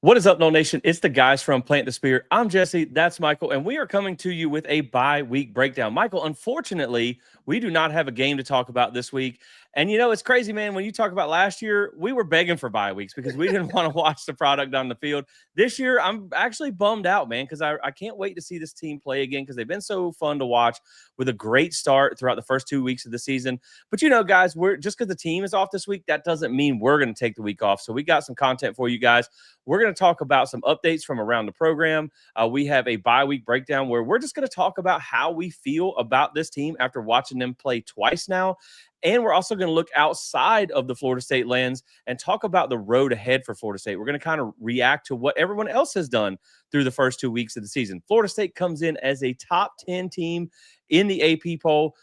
What is up, No Nation? It's the guys from Plant the Spirit. I'm Jesse. That's Michael. And we are coming to you with a bye-week breakdown. Michael, unfortunately, we do not have a game to talk about this week. And, it's crazy, man. When you talk about last year, we were begging for bye weeks because we didn't want to watch the product on the field. This year, I'm actually bummed out, man, because I can't wait to see this team play again because they've been so fun to watch with a great start throughout the first 2 weeks of the season. But, guys, we're just because the team is off this week, that doesn't mean we're going to take the week off. So we got some content for you guys. We're going to talk about some updates from around the program. We have a bye-week breakdown where we're just going to talk about how we feel about this team after watching them play twice now. And we're also going to look outside of the Florida State lens and talk about the road ahead for Florida State. We're going to kind of react to what everyone else has done through the first 2 weeks of the season. Florida State comes in as a top 10 team in the AP poll.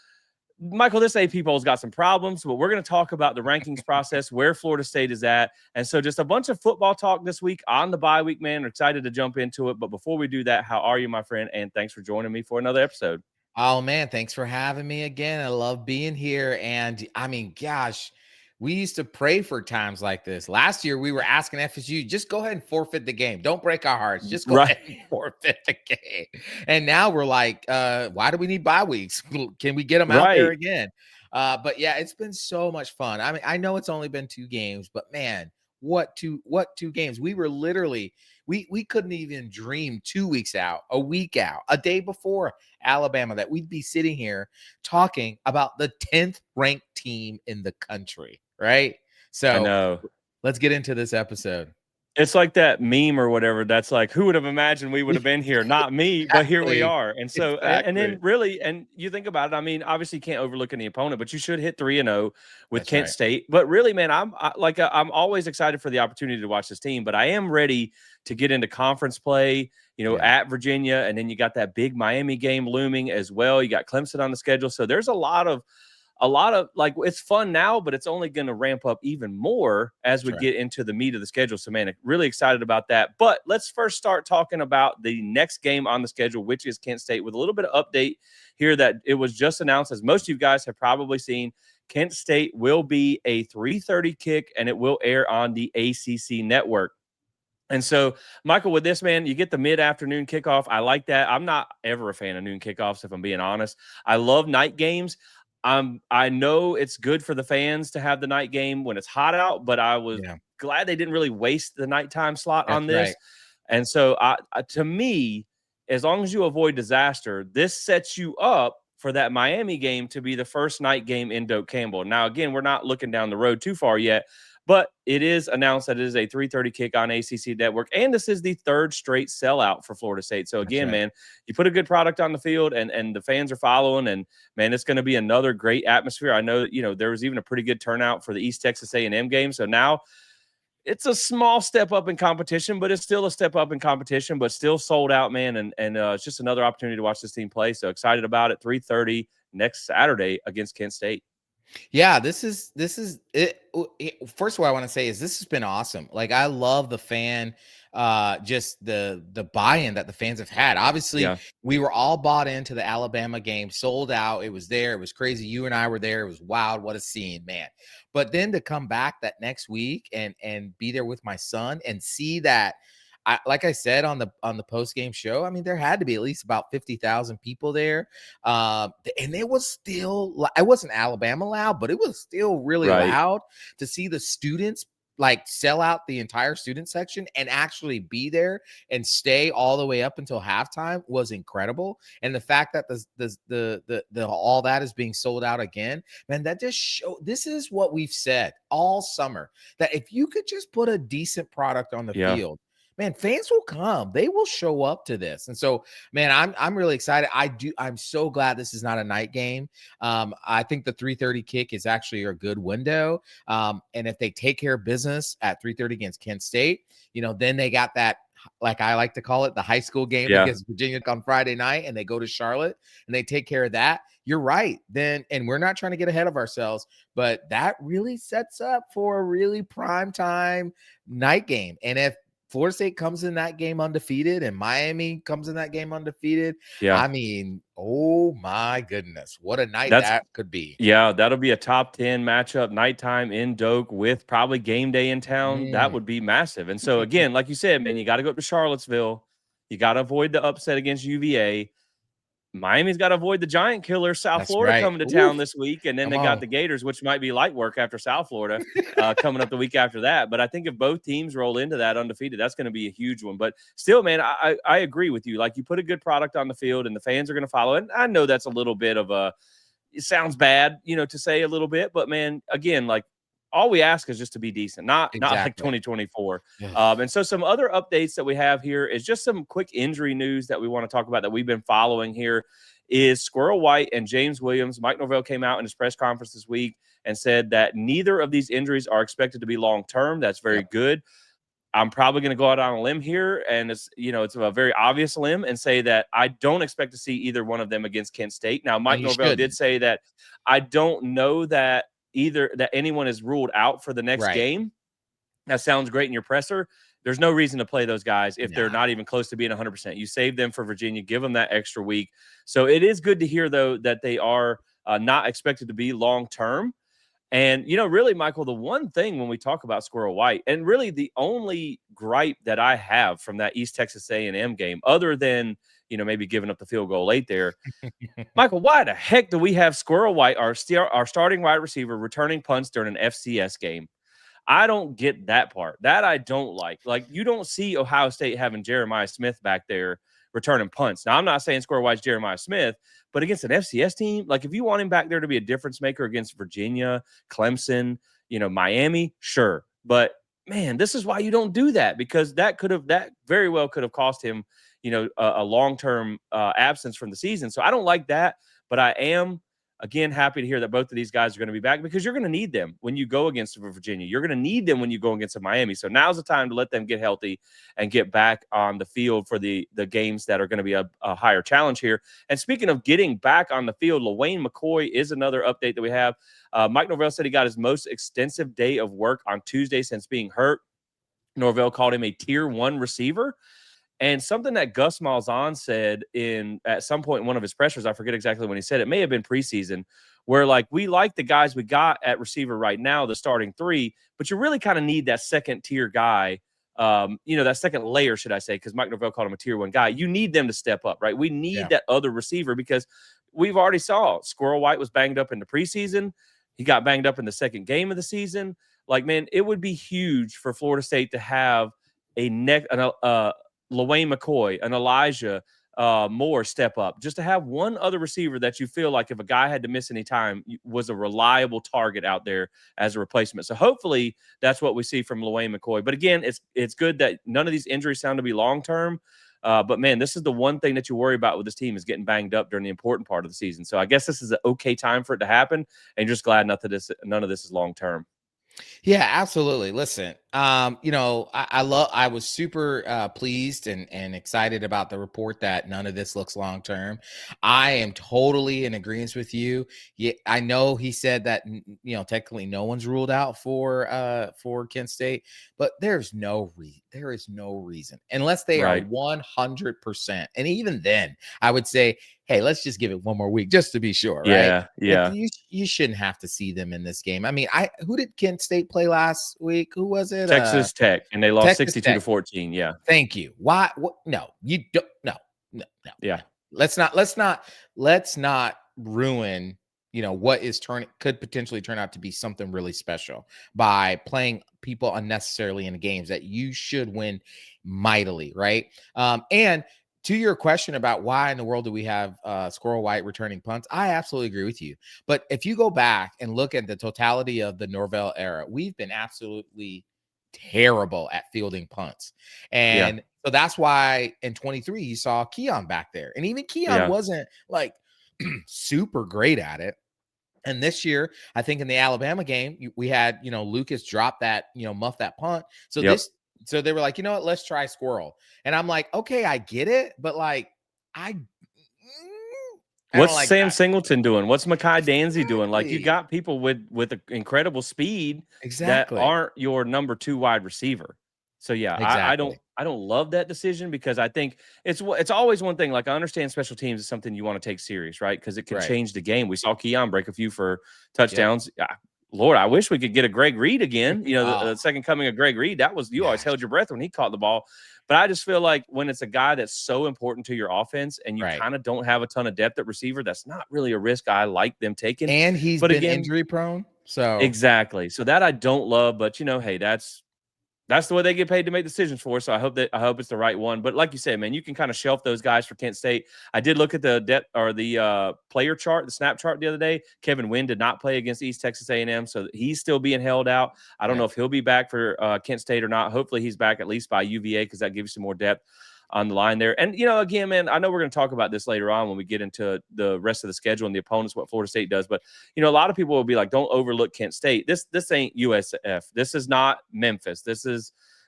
Michael, this AP poll's got some problems, but we're going to talk about the rankings process, where Florida State is at. And so just a bunch of football talk this week on the bye week, man. We're excited to jump into it. But before we do that, how are you, my friend? And thanks for joining me for another episode. Oh, man, thanks for having me again. I love being here. And gosh, we used to pray for times like this. Last year, we were asking FSU, just go ahead and forfeit the game. Don't break our hearts. Just go ahead and forfeit the game. And now we're like, why do we need bye weeks? Can we get them out there again? But yeah, it's been so much fun. I mean, I know it's only been 2 games, but man, what two games? We were literally we couldn't even dream 2 weeks out, a week out, a day before Alabama that we'd be sitting here talking about the 10th ranked team in the country, right? So I know. Let's get into this episode. It's like that meme or whatever. That's like, who would have imagined we would have been here? Not me, Exactly. but here we are. And so, Exactly. and then really, and you think about it. I mean, obviously, you can't overlook any opponent, but you should hit 3-0 with That's Kent right. State. But really, man, I'm always excited for the opportunity to watch this team. But I am ready to get into conference play. At Virginia, and then you got that big Miami game looming as well. You got Clemson on the schedule, so there's a lot of like, it's fun now, but it's only going to ramp up even more as we get into the meat of the schedule. So, man, really excited about that. But let's first start talking about the next game on the schedule, which is Kent State, with a little bit of update here that it was just announced. As most of you guys have probably seen, Kent State will be a 3:30 kick, and it will air on the ACC network. And so, Michael, with this, man, you get the mid-afternoon kickoff. I like that. I'm not ever a fan of noon kickoffs, if I'm being honest. I love night games. I know it's good for the fans to have the night game when it's hot out, but I was glad they didn't really waste the nighttime slot on this. Right. And so, to me, as long as you avoid disaster, this sets you up for that Miami game to be the first night game in Doak Campbell. Now, again, we're not looking down the road too far yet, but it is announced that it is a 3:30 kick on ACC Network, and this is the third straight sellout for Florida State. So, again, man, you put a good product on the field, and the fans are following, and, man, it's going to be another great atmosphere. I know, there was even a pretty good turnout for the East Texas A&M game. So now it's a small step up in competition, but it's still a step up in competition, but still sold out, man. And it's just another opportunity to watch this team play. So excited about it. 3:30 next Saturday against Kent State. Yeah, this is it. First of all, I want to say is this has been awesome. Like, I love the fan, just the buy-in that the fans have had. Obviously, we were all bought into the Alabama game, sold out. It was there. It was crazy. You and I were there. It was wild. What a scene, man. But then to come back that next week and be there with my son and see that, like I said on the post game show, I mean, there had to be at least about 50,000 people there, and it was still, I wasn't Alabama loud, but it was still really loud to see the students like sell out the entire student section and actually be there and stay all the way up until halftime was incredible. And the fact that the all that is being sold out again, man, that just show this is what we've said all summer, that if you could just put a decent product on the field, man, fans will come. They will show up to this. And so, man, I'm really excited. I'm so glad this is not a night game. I think the 3:30 kick is actually a good window. And if they take care of business at 3:30 against Kent State, then they got that, like I like to call it, the high school game against Virginia on Friday night, and they go to Charlotte and they take care of that. You're right. Then, and we're not trying to get ahead of ourselves, but that really sets up for a really prime time night game. And if Florida State comes in that game undefeated and Miami comes in that game undefeated. Yeah. I mean, oh my goodness, what a night That's that could be. Yeah, that'll be a top 10 matchup, nighttime in Doak with probably game day in town. That would be massive. And so, again, like you said, man, you got to go up to Charlottesville. You got to avoid the upset against UVA. Miami's got to avoid the giant killer, South That's Florida, right. coming to Ooh, town this week. And then come they got on. the Gators, which might be light work after South Florida coming up the week after that. But I think if both teams roll into that undefeated, that's going to be a huge one. But still, man, I agree with you. Like, you put a good product on the field and the fans are going to follow. And I know that's a little bit of a, it sounds bad, to say a little bit, but man, again, like, all we ask is just to be decent, not like 2024. And so some other updates that we have here is just some quick injury news that we want to talk about that we've been following here is Squirrel White and James Williams. Mike Norvell came out in his press conference this week and said that neither of these injuries are expected to be long-term. That's very good. I'm probably going to go out on a limb here, and it's a very obvious limb, and say that I don't expect to see either one of them against Kent State. Now, Mike Norvell did say that I don't know that anyone is ruled out for the next game. That sounds great in your presser. There's no reason to play those guys if they're not even close to being 100%. You save them for Virginia, give them that extra week. So it is good to hear, though, that they are not expected to be long-term. And, really, Michael, the one thing when we talk about Squirrel White, and really the only gripe that I have from that East Texas A&M game, other than, maybe giving up the field goal late there, Michael, why the heck do we have Squirrel White, our starting wide receiver, returning punts during an FCS game? I don't get that part. That I don't like. Like, you don't see Ohio State having Jeremiah Smith back there returning punts. Now, I'm not saying Squirrel White's Jeremiah Smith, but against an FCS team, like, if you want him back there to be a difference maker against Virginia, Clemson, Miami, sure. But man, this is why you don't do that, because that very well could have cost him, a long-term absence from the season. So I don't like that, but I am, again, happy to hear that both of these guys are going to be back, because you're going to need them when you go against Virginia. You're going to need them when you go against a Miami. So now's the time to let them get healthy and get back on the field for the games that are going to be a higher challenge here. And speaking of getting back on the field, LaWayne McCoy is another update that we have. Mike Norvell said he got his most extensive day of work on Tuesday since being hurt. Norvell called him a tier 1 receiver. And something that Gus Malzahn said at some point in one of his pressers, I forget exactly when he said it, may have been preseason, where, like, we like the guys we got at receiver right now, the starting 3, but you really kind of need that second tier guy, that second layer, should I say, because Mike Norvell called him a tier 1 guy. You need them to step up, right? We need that other receiver, because we've already saw Squirrel White was banged up in the preseason. He got banged up in the second game of the season. Like, man, it would be huge for Florida State to have LaWayne McCoy, an Elijah Moore step up, just to have one other receiver that you feel like if a guy had to miss any time was a reliable target out there as a replacement. So hopefully that's what we see from LaWayne McCoy. But again, it's good that none of these injuries sound to be long-term. But man, this is the one thing that you worry about with this team, is getting banged up during the important part of the season. So I guess this is an okay time for it to happen, and just glad none of this is long-term. Yeah, absolutely. Listen, I was super pleased and excited about the report that none of this looks long term. I am totally in agreement with you. Yeah, I know he said that technically no one's ruled out for Kent State, but there is no reason unless they are 100%. And even then, I would say, hey, let's just give it one more week just to be sure, right? Yeah. You shouldn't have to see them in this game. I mean, who did Kent State play last week? Who was it? Texas Tech, and they lost 62-14. Yeah. Thank you. Why? No, you don't. No. Yeah. Let's not ruin what could potentially turn out to be something really special by playing people unnecessarily in games that you should win mightily, right? And to your question about why in the world do we have Squirrel White returning punts, I absolutely agree with you. But if you go back and look at the totality of the Norvell era, we've been absolutely terrible at fielding punts. And so that's why in 23 you saw Keon back there. And even Keon wasn't like super great at it. And this year, I think in the Alabama game, we had, Lucas drop that, muff that punt. So they were like, you know what, let's try Squirrel. And I'm like, okay, I get it. But like, what's Sam Singleton doing? What's Mekhi Danzy doing? Like, you got people with incredible speed that aren't your number 2 wide receiver. So yeah, Exactly. I don't love that decision because I think it's always one thing. Like I understand special teams is something you want to take serious, right? Because it can Right. change the game. We saw Keon break a few for Yep. touchdowns. Lord, I wish we could get a Greg Reed again. You know, Oh, the second coming of Greg Reed. That was you always yes. held your breath when he caught the ball. But I just feel like when it's a guy that's so important to your offense and you Right. kind of don't have a ton of depth at receiver, that's not really a risk I like them taking. And he's But been again, injury prone. So exactly. So that I don't love, but hey, that's the way they get paid to make decisions for. So I hope it's the right one. But like you said, man, you can kind of shelf those guys for Kent State. I did look at the depth or the player chart, the snap chart the other day. Kevin Wynn did not play against East Texas A&M, so he's still being held out. I don't know if he'll be back for Kent State or not. Hopefully he's back at least by UVA because that gives you some more depth on the line there. And, again, man, I know we're going to talk about this later on when we get into the rest of the schedule and the opponents, what Florida State does. But, a lot of people will be like, don't overlook Kent State. This ain't USF. This is not Memphis.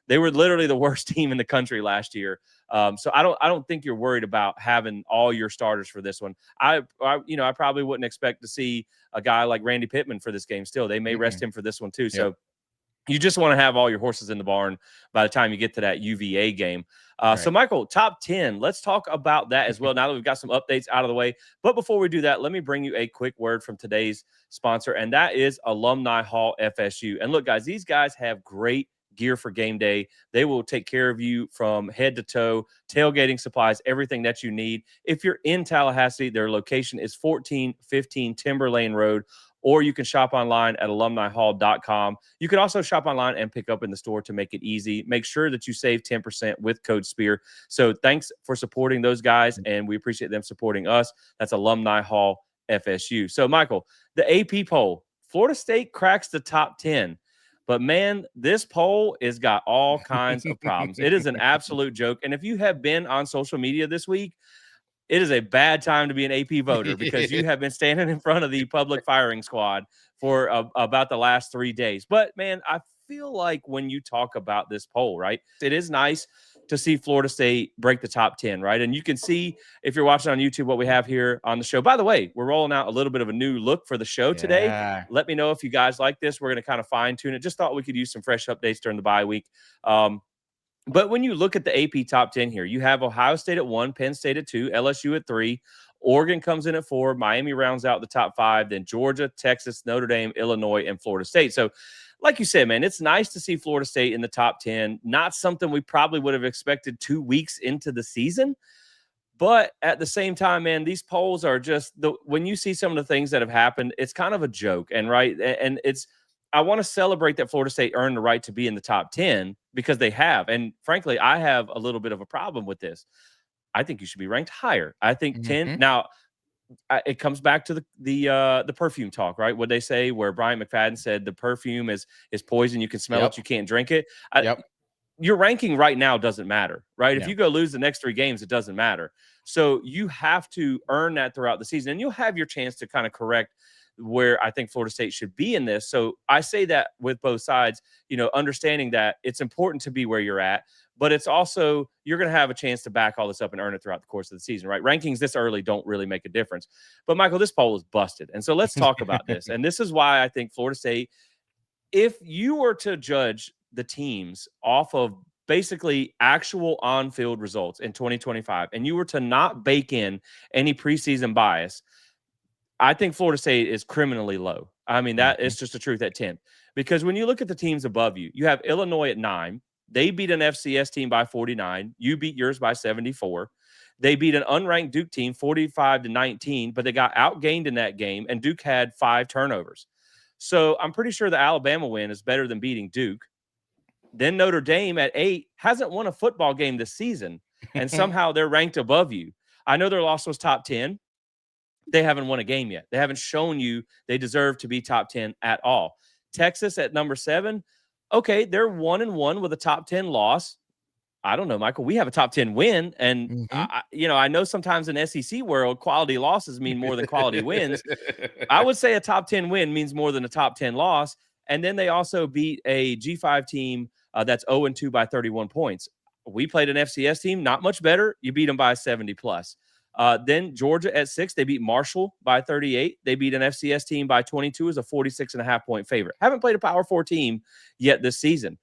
They were literally the worst team in the country last year. So I don't think you're worried about having all your starters for this one. I probably wouldn't expect to see a guy like Randy Pittman for this game still. They may rest him for this one too. Yep. So you just want to have all your horses in the barn by the time you get to that UVA game. So, Michael, top 10, let's talk about that as well now that we've got some updates out of the way. But before we do that, let me bring you a quick word from today's sponsor, and that is Alumni Hall FSU. And look, guys, these guys have great gear for game day. They will take care of you from head to toe, tailgating supplies, everything that you need. If you're in Tallahassee, their location is 1415 Timber Lane Road, or you can shop online at alumnihall.com. You can also shop online and pick up in the store to make it easy. Make sure that you save 10% with code SPEAR. So thanks for supporting those guys, and we appreciate them supporting us. That's Alumni Hall FSU. So, Michael, the AP poll, Florida State cracks the top 10. But, man, this poll has got all kinds of problems. It is an absolute joke. And if you have been on social media this week, it is a bad time to be an AP voter because you have been standing in front of the public firing squad for about the last 3 days. But, man, I feel like when you talk about this poll, right, it is nice to see Florida State break the top 10, right? And you can see, if you're watching on YouTube, what we have here on the show. By the way, we're rolling out a little bit of a new look for the show today. Let me know if you guys like this. We're going to kind of fine tune it. Just thought we could use some fresh updates during the bye week. But when you look at the AP top 10 here, you have Ohio State at 1, Penn State at 2, LSU at 3, Oregon comes in at 4, Miami rounds out the top 5, then Georgia, Texas, Notre Dame, Illinois, and Florida State. So, like you said, man, it's nice to see Florida State in the top 10. Not something we probably would have expected 2 weeks into the season. But at the same time, man, these polls are just when you see some of the things that have happened, it's kind of a joke. And I want to celebrate that Florida State earned the right to be in the top 10 because they have. And frankly, I have a little bit of a problem with this. I think you should be ranked higher. I think 10. Now, it comes back to the perfume talk, right? What they say, where Brian McFadden said the perfume is poison. You can smell it, you can't drink it. Your ranking right now doesn't matter, right? If you go lose the next 3 games, it doesn't matter. So you have to earn that throughout the season, and you'll have your chance to kind of correct where I think Florida State should be in this. So I say that with both sides, understanding that it's important to be where you're at, but it's also you're going to have a chance to back all this up and earn it throughout the course of the season, right? Rankings this early don't really make a difference. But, Michael, this poll is busted. And so let's talk about this. And this is why I think Florida State, if you were to judge the teams off of basically actual on-field results in 2025, and you were to not bake in any preseason bias, I think Florida State is criminally low. I mean, that is just the truth at 10. Because when you look at the teams above you, you have Illinois at 9. They beat an FCS team by 49. You beat yours by 74. They beat an unranked Duke team 45-19, but they got outgained in that game, and Duke had 5 turnovers. So I'm pretty sure the Alabama win is better than beating Duke. Then Notre Dame at 8 hasn't won a football game this season, and somehow they're ranked above you. I know their loss was top 10. They haven't won a game yet. They haven't shown you they deserve to be top 10 at all. Texas at number 7. Okay, they're 1-1 with a top 10 loss. I don't know, Michael. We have a top 10 win. And, I know sometimes in SEC world, quality losses mean more than quality wins. I would say a top 10 win means more than a top 10 loss. And then they also beat a G5 team that's 0-2 by 31 points. We played an FCS team, not much better. You beat them by 70 plus. Then Georgia at 6, they beat Marshall by 38. They beat an FCS team by 22 as a 46.5 point favorite. Haven't played a Power 4 team yet this season.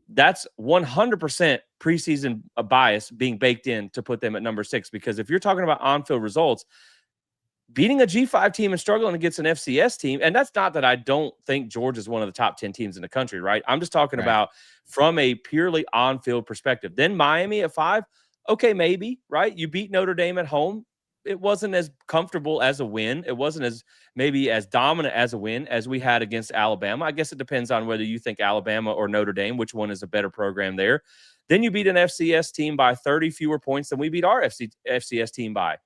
that's 100% preseason bias being baked in to put them at number 6. Because if you're talking about on-field results, beating a G5 team and struggling against an FCS team, and that's not that I don't think Georgia is one of the top 10 teams in the country, right? I'm just talking about from a purely on-field perspective. Then Miami at 5, okay, maybe, right? You beat Notre Dame at home. It wasn't as comfortable as a win. It wasn't as maybe as dominant as a win as we had against Alabama. I guess it depends on whether you think Alabama or Notre Dame, which one is a better program there. Then you beat an FCS team by 30 fewer points than we beat our FCS team by.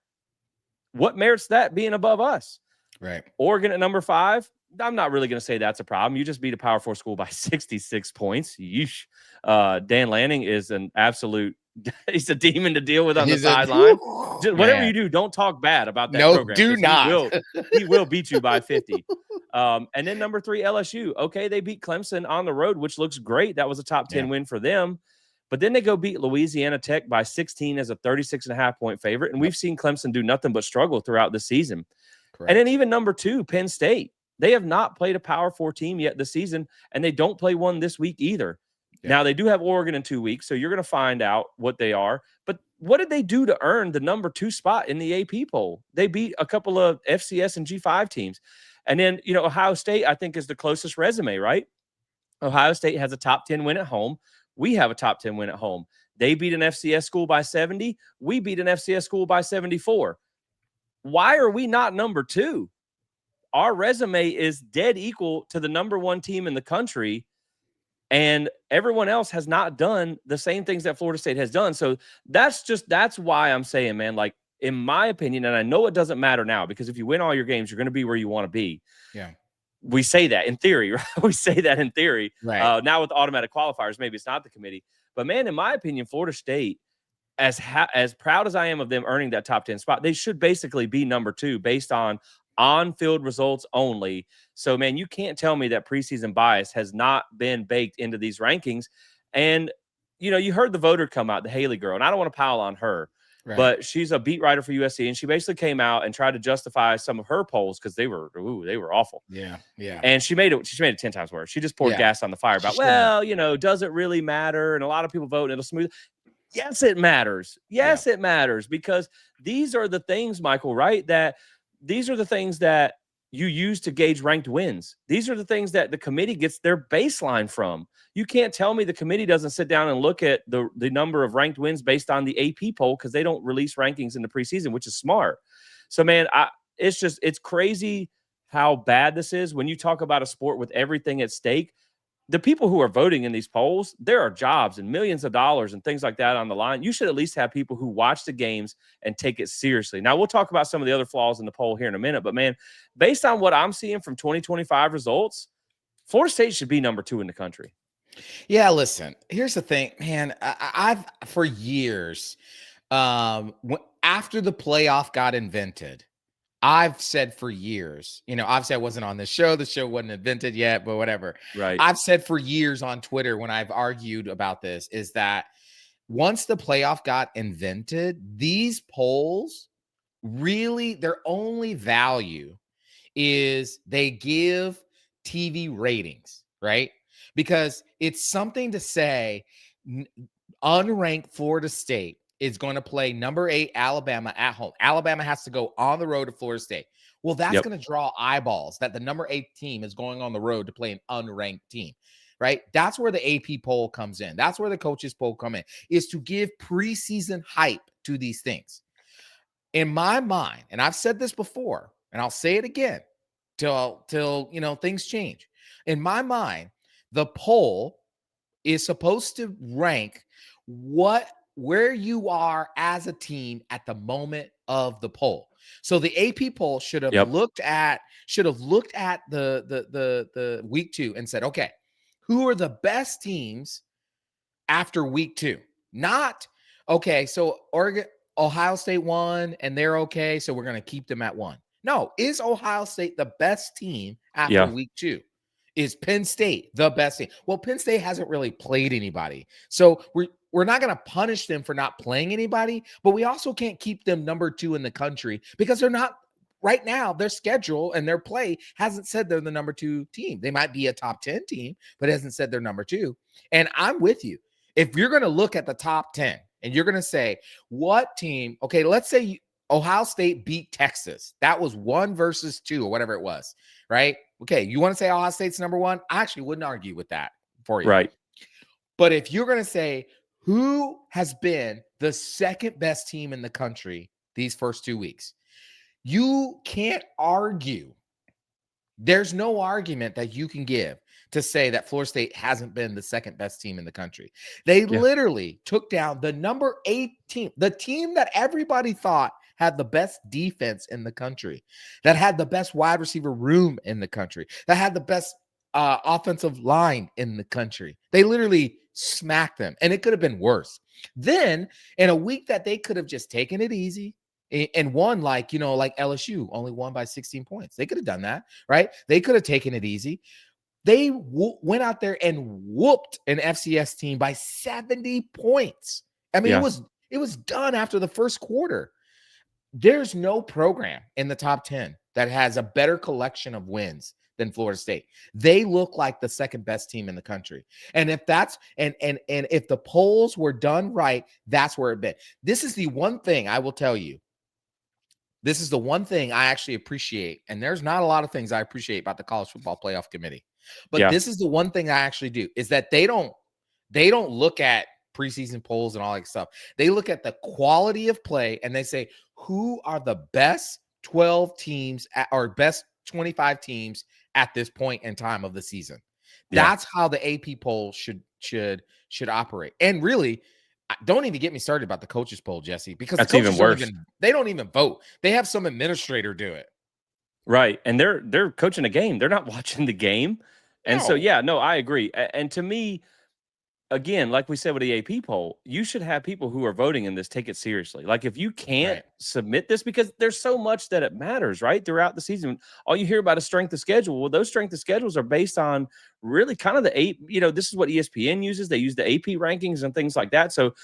What merits that being above us? Right. Oregon at number 5. I'm not really going to say that's a problem. You just beat a Power 4 school by 66 points. Yeesh. Dan Lanning is an absolute – he's a demon to deal with on the sideline. Whatever you do, don't talk bad about that program. Do not. He will beat you by 50. And then number 3, LSU. Okay, they beat Clemson on the road, which looks great. That was a top 10 win for them. But then they go beat Louisiana Tech by 16 as a 36.5-point favorite. And we've seen Clemson do nothing but struggle throughout the season. Correct. And then even number 2, Penn State. They have not played a Power 4 team yet this season, and they don't play one this week either. Yeah. Now, they do have Oregon in 2 weeks, so you're going to find out what they are. But what did they do to earn the number 2 spot in the AP poll? They beat a couple of FCS and G5 teams. And then, Ohio State, I think, is the closest resume, right? Ohio State has a top 10 win at home. We have a top 10 win at home. They beat an FCS school by 70. We beat an FCS school by 74. Why are we not number 2? Our resume is dead equal to the number 1 team in the country, and everyone else has not done the same things that Florida State has done. So that's why I'm saying, man, like, in my opinion, and I know it doesn't matter now, because if you win all your games, you're going to be where you want to be. Yeah. We say that in theory, right? We say that in theory. Right. Now with automatic qualifiers, maybe it's not the committee. But, man, in my opinion, Florida State, as proud as I am of them earning that top 10 spot, they should basically be number 2 based on-field results only. So, man, you can't tell me that preseason bias has not been baked into these rankings. And, you heard the voter come out, the Haley girl, and I don't want to pile on her. Right. But she's a beat writer for USC, and she basically came out and tried to justify some of her polls because they were awful. Yeah. And she made it 10 times worse. She just poured gas on the fire about, does it really matter? And a lot of people vote and it'll smooth. Yes, it matters. Yes, it matters, because these are the things, Michael, right? These are the things that you use to gauge ranked wins. These are the things that the committee gets their baseline from. You can't tell me the committee doesn't sit down and look at the number of ranked wins based on the AP poll, because they don't release rankings in the preseason, which is smart. So, man, it's crazy how bad this is when you talk about a sport with everything at stake. The people who are voting in these polls, there are jobs and millions of dollars and things like that on the line. You should at least have people who watch the games and take it seriously. Now, we'll talk about some of the other flaws in the poll here in a minute, but, man, based on what I'm seeing from 2025 results, Florida State should be number 2 in the country. Yeah, listen, here's the thing, man. I've for years, after the playoff got invented, I've said for years, obviously I wasn't on this show. The show wasn't invented yet, but whatever. Right. I've said for years on Twitter when I've argued about this is that once the playoff got invented, these polls really, their only value is they give TV ratings, right? Because it's something to say unranked Florida State is going to play number 8 Alabama at home. Alabama has to go on the road to Florida State. Well, that's going to draw eyeballs that the number 8 team is going on the road to play an unranked team, right? That's where the AP poll comes in. That's where the coaches poll come in, is to give preseason hype to these things. In my mind, and I've said this before, and I'll say it again till things change. In my mind, the poll is supposed to rank where you are as a team at the moment of the poll. So the AP poll should have looked at the week 2 and said, okay, who are the best teams after week 2? Not, okay, so Ohio State won and they're okay, so we're going to keep them at 1. No, is Ohio State the best team after week 2? Is Penn State the best team? Well, Penn State hasn't really played anybody. So we're not going to punish them for not playing anybody, but we also can't keep them number 2 in the country because they're not right now their schedule and their play hasn't said they're the number 2 team. They might be a top 10 team, but it hasn't said they're number 2. And I'm with you. If you're going to look at the top 10 and you're going to say what team, okay, let's say Ohio State beat Texas. That was 1 versus 2 or whatever it was, right? Okay, you want to say Ohio State's number 1? I actually wouldn't argue with that for you. Right. But if you're going to say who has been the second best team in the country these first 2 weeks, you can't argue. There's no argument that you can give to say that Florida State hasn't been the second best team in the country. They literally took down the number 8 team, the team that everybody thought had the best defense in the country, that had the best wide receiver room in the country, that had the best offensive line in the country. They literally smacked them, and it could have been worse. Then in a week that they could have just taken it easy and won, like LSU only won by 16 points. They could have done that, right? They could have taken it easy. They went out there and whooped an FCS team by 70 points. I mean, it was done after the first quarter. There's no program in the top 10 that has a better collection of wins than Florida State. They look like the second best team in the country. And if that's and if the polls were done right, that's where it been. This is the one thing I will tell you. This is the one thing I actually appreciate. And there's not a lot of things I appreciate about the College Football Playoff Committee. But this is the one thing I actually do, is that they don't look at preseason polls and all that stuff. They look at the quality of play and they say, who are the best 12 teams or best 25 teams at this point in time of the season. That's how the AP poll should operate. And really, don't even get me started about the coaches poll, Jesse, because that's the coaches even worse. They don't even vote. They have some administrator do it. Right. And they're coaching a game. They're not watching the game. And so, I agree. And to me, again, like we said with the AP poll, you should have people who are voting in this take it seriously. Like if you can't submit this, because there's so much that it matters, right? Throughout the season, all you hear about is strength of schedule. Well, those strength of schedules are based on really kind of the this is what ESPN uses. They use the AP rankings and things like that. So,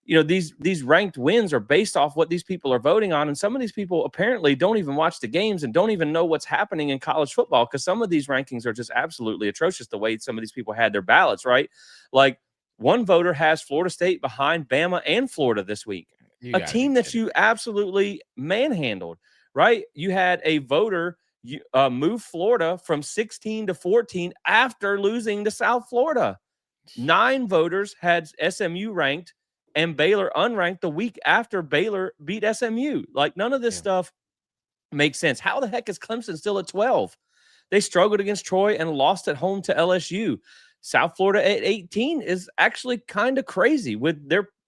these ranked wins are based off what these people are voting on. And some of these people apparently don't even watch the games and don't even know what's happening in college football, because some of these rankings are just absolutely atrocious the way some of these people had their ballots, right? Like, one voter has Florida State behind Bama and Florida this week, a team that you absolutely manhandled, right? You had a voter move Florida from 16 to 14 after losing to South Florida. 9 voters had SMU ranked and Baylor unranked the week after Baylor beat SMU. Like, none of this stuff makes sense. How the heck is Clemson still at 12? They struggled against Troy and lost at home to LSU. South Florida at 18 is actually kind of crazy.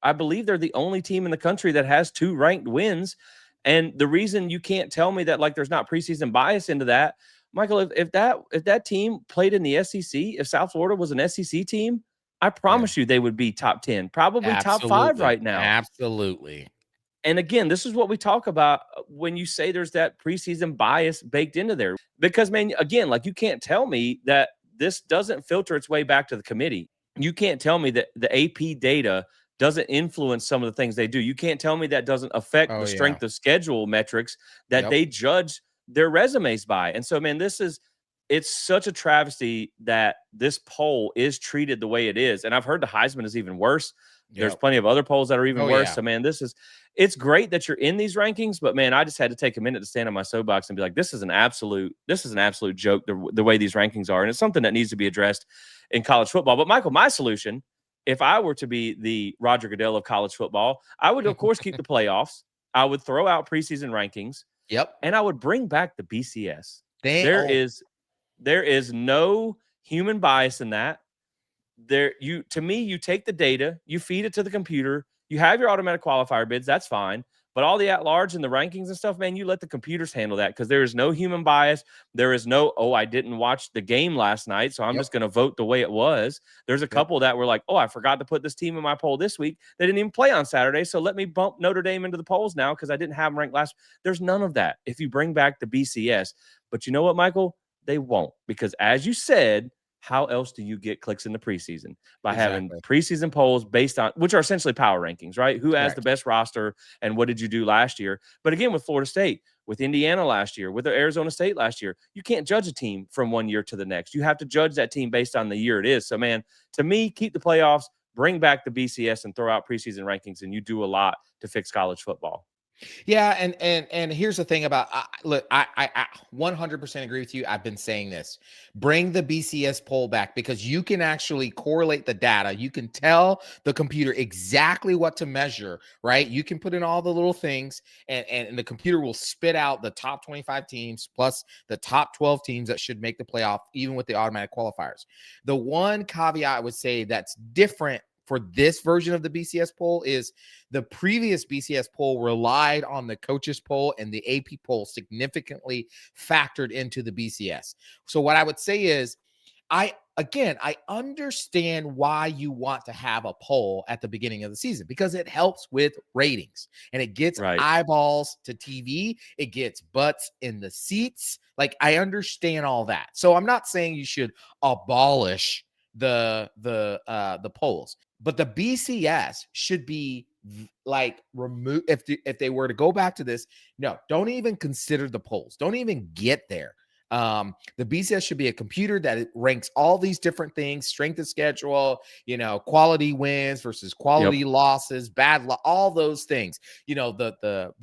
I believe they're the only team in the country that has 2 ranked wins. And the reason you can't tell me that, like, there's not preseason bias into that, Michael, if that team played in the SEC, if South Florida was an SEC team, I promise you they would be top 10, probably top 5 right now. Absolutely. And again, this is what we talk about when you say there's that preseason bias baked into there. Because, man, again, like, you can't tell me that this doesn't filter its way back to the committee. You can't tell me that the AP data doesn't influence some of the things they do. You can't tell me that doesn't affect the strength of schedule metrics that they judge their resumes by. And so, man, it's such a travesty that this poll is treated the way it is. And I've heard the Heisman is even worse. There's plenty of other polls that are even worse. So, man, it's great that you're in these rankings, but, man, I just had to take a minute to stand on my soapbox and be like, this is an absolute joke, the way these rankings are. And it's something that needs to be addressed in college football. But, Michael, my solution, if I were to be the Roger Goodell of college football, I would, of course, keep the playoffs. I would throw out preseason rankings. And I would bring back the BCS. There is no human bias in that. To me, you take the data, you feed it to the computer, you have your automatic qualifier bids, that's fine. But all the at-large and the rankings and stuff, man, you let the computers handle that, because there is no human bias. There is no, I didn't watch the game last night, so I'm just going to vote the way it was. There's a couple that were like, I forgot to put this team in my poll this week. They didn't even play on Saturday, so let me bump Notre Dame into the polls now because I didn't have them ranked last. There's none of that if you bring back the BCS. But you know what, Michael? They won't, because as you said, how else do you get clicks in the preseason? By having preseason polls based on, which are essentially power rankings, right? Who has the best roster and what did you do last year? But again, with Florida State, with Indiana last year, with Arizona State last year. You can't judge a team from one year to the next. You have to judge that team based on the year it is. So, man, to me, keep the playoffs, bring back the BCS, and throw out preseason rankings, and you do a lot to fix college football. Yeah, and here's the thing about look, I 100% agree with you. I've been saying this. Bring the BCS poll back because you can actually correlate the data. You can tell the computer exactly what to measure, right? You can put in all the little things, and the computer will spit out the top 25 teams plus the top 12 teams that should make the playoff, even with the automatic qualifiers. The one caveat I would say that's different for this version of the BCS poll is the previous BCS poll relied on the coaches poll, and the AP poll significantly factored into the BCS. So what I would say is, I understand why you want to have a poll at the beginning of the season because it helps with ratings and it gets eyeballs to TV. It gets butts in the seats. Like, I understand all that. So I'm not saying you should abolish the polls, but the BCS should be like removed. If they were to go back to this, no, don't even consider the polls. Don't even get there. The BCS should be a computer that it ranks all these different things: strength of schedule, quality wins versus quality losses, all those things. The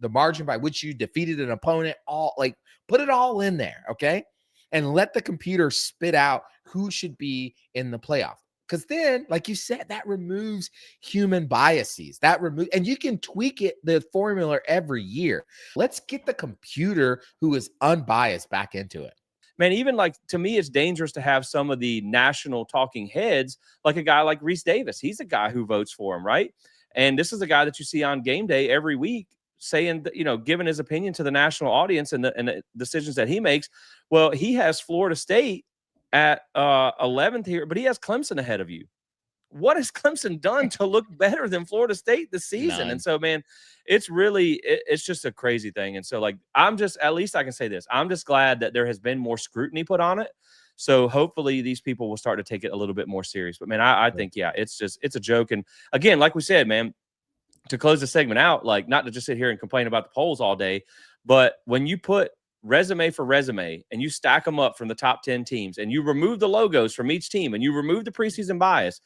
margin by which you defeated an opponent. All, like, put it all in there, okay? And let the computer spit out who should be in the playoff. Because then, like you said, that removes human biases. And you can tweak the formula every year. Let's get the computer who is unbiased back into it. Man, even like, to me, it's dangerous to have some of the national talking heads, like a guy like Reese Davis. He's a guy who votes for him, right? And this is a guy that you see on game day every week saying, giving his opinion to the national audience and the decisions that he makes. Well, he has Florida State at 11th here, but he has Clemson ahead of you. What has Clemson done to look better than Florida State this season? None. And so, man, it's really, it's just a crazy thing. And so, like, at least I can say this, I'm just glad that there has been more scrutiny put on it. So hopefully these people will start to take it a little bit more serious. But man, I think, it's a joke. And again, like we said, man, to close the segment out, like, not to just sit here and complain about the polls all day, but when you put resume for resume and you stack them up from the top 10 teams and you remove the logos from each team and you remove the preseason bias,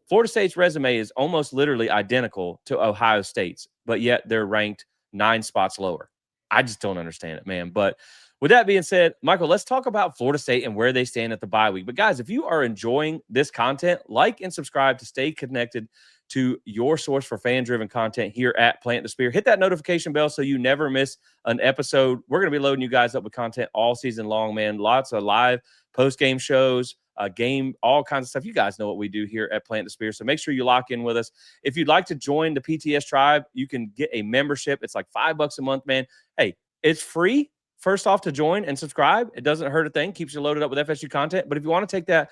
Florida State's resume is almost literally identical to Ohio State's, but yet they're ranked 9 spots lower. I just don't understand it, man. But with that being said, Michael, let's talk about Florida State and where they stand at the bye week. But guys, if you are enjoying this content, like and subscribe to stay connected to your source for fan-driven content here at Plant the Spear. Hit that notification bell so you never miss an episode. We're going to be loading you guys up with content all season long, man. Lots of live post-game shows, game, all kinds of stuff. You guys know what we do here at Plant the Spear, so make sure you lock in with us. If you'd like to join the PTS tribe, you can get a membership. It's like $5 a month, man. Hey, it's free, first off, to join and subscribe. It doesn't hurt a thing. Keeps you loaded up with FSU content. But if you want to take that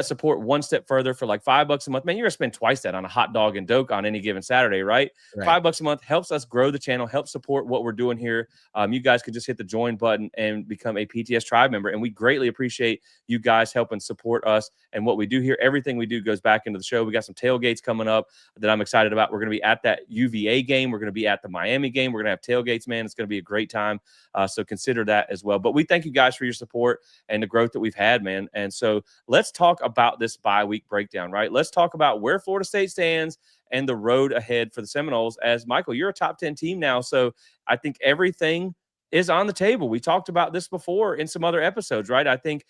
support one step further for like $5 a month, man, you're gonna spend twice that on a hot dog and doke on any given Saturday, right? $5 a month helps us grow the channel, helps support what we're doing here. You guys can just hit the join button and become a PTS tribe member, and we greatly appreciate you guys helping support us and what we do here. Everything we do goes back into the show. We got some tailgates coming up that I'm excited about. We're gonna be at that UVA game. We're gonna be at the Miami game. We're gonna have tailgates, man. It's gonna be a great time. So consider that as well. But we thank you guys for your support and the growth that we've had, man. And so let's talk about this bye week breakdown, right? Let's talk about where Florida State stands and the road ahead for the Seminoles. As Michael, you're a top 10 team now, so I think everything is on the table. We talked about this before in some other episodes, right? I think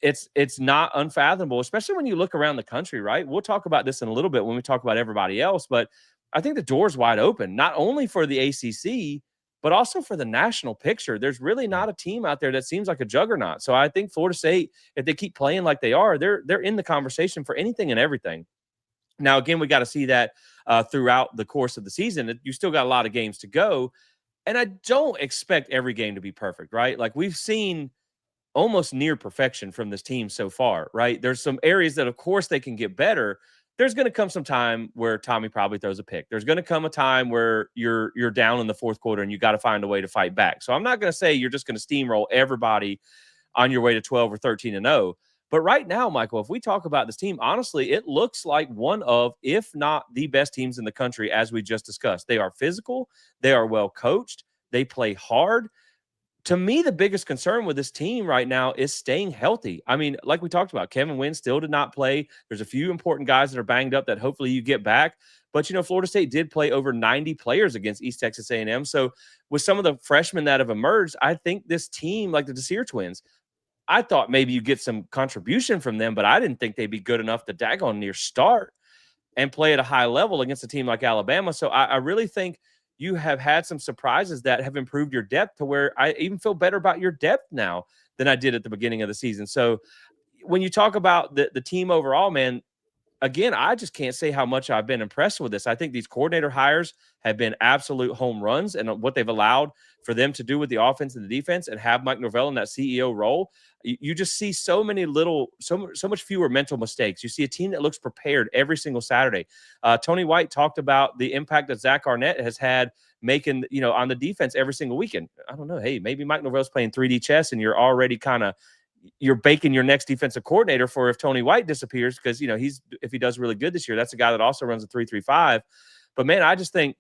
it's not unfathomable, especially when you look around the country, right? We'll talk about this in a little bit when we talk about everybody else, but I think the door's wide open, not only for the ACC, but also for the national picture. There's really not a team out there that seems like a juggernaut. So I think Florida State, if they keep playing like they are, they're in the conversation for anything and everything. Now, again, we got to see that throughout the course of the season. You still got a lot of games to go. And I don't expect every game to be perfect, right? Like, we've seen almost near perfection from this team so far, right? There's some areas that, of course, they can get better. There's going to come some time where Tommy probably throws a pick. There's going to come a time where you're down in the fourth quarter and you got to find a way to fight back. So I'm not going to say you're just going to steamroll everybody on your way to 12 or 13-0. But right now, Michael, if we talk about this team, honestly, it looks like one of, if not the best teams in the country, as we just discussed. They are physical. They are well coached. They play hard. To me, the biggest concern with this team right now is staying healthy. I mean, like we talked about, Kevin Wynn still did not play. There's a few important guys that are banged up that hopefully you get back. But, Florida State did play over 90 players against East Texas A&M. So with some of the freshmen that have emerged, I think this team, like the Desir twins, I thought maybe you get some contribution from them, but I didn't think they'd be good enough to daggone near start and play at a high level against a team like Alabama. So I really think you have had some surprises that have improved your depth to where I even feel better about your depth now than I did at the beginning of the season. So when you talk about the team overall, man, again, I just can't say how much I've been impressed with this. I think these coordinator hires have been absolute home runs, and what they've allowed for them to do with the offense and the defense and have Mike Norvell in that CEO role. You just see so much fewer mental mistakes. You see a team that looks prepared every single Saturday. Tony White talked about the impact that Zach Arnett has had making, on the defense every single weekend. I don't know. Hey, maybe Mike Norvell's playing 3D chess and you're already you're baking your next defensive coordinator for if Tony White disappears, because if he does really good this year, that's a guy that also runs a 3-3-5. But man, I just think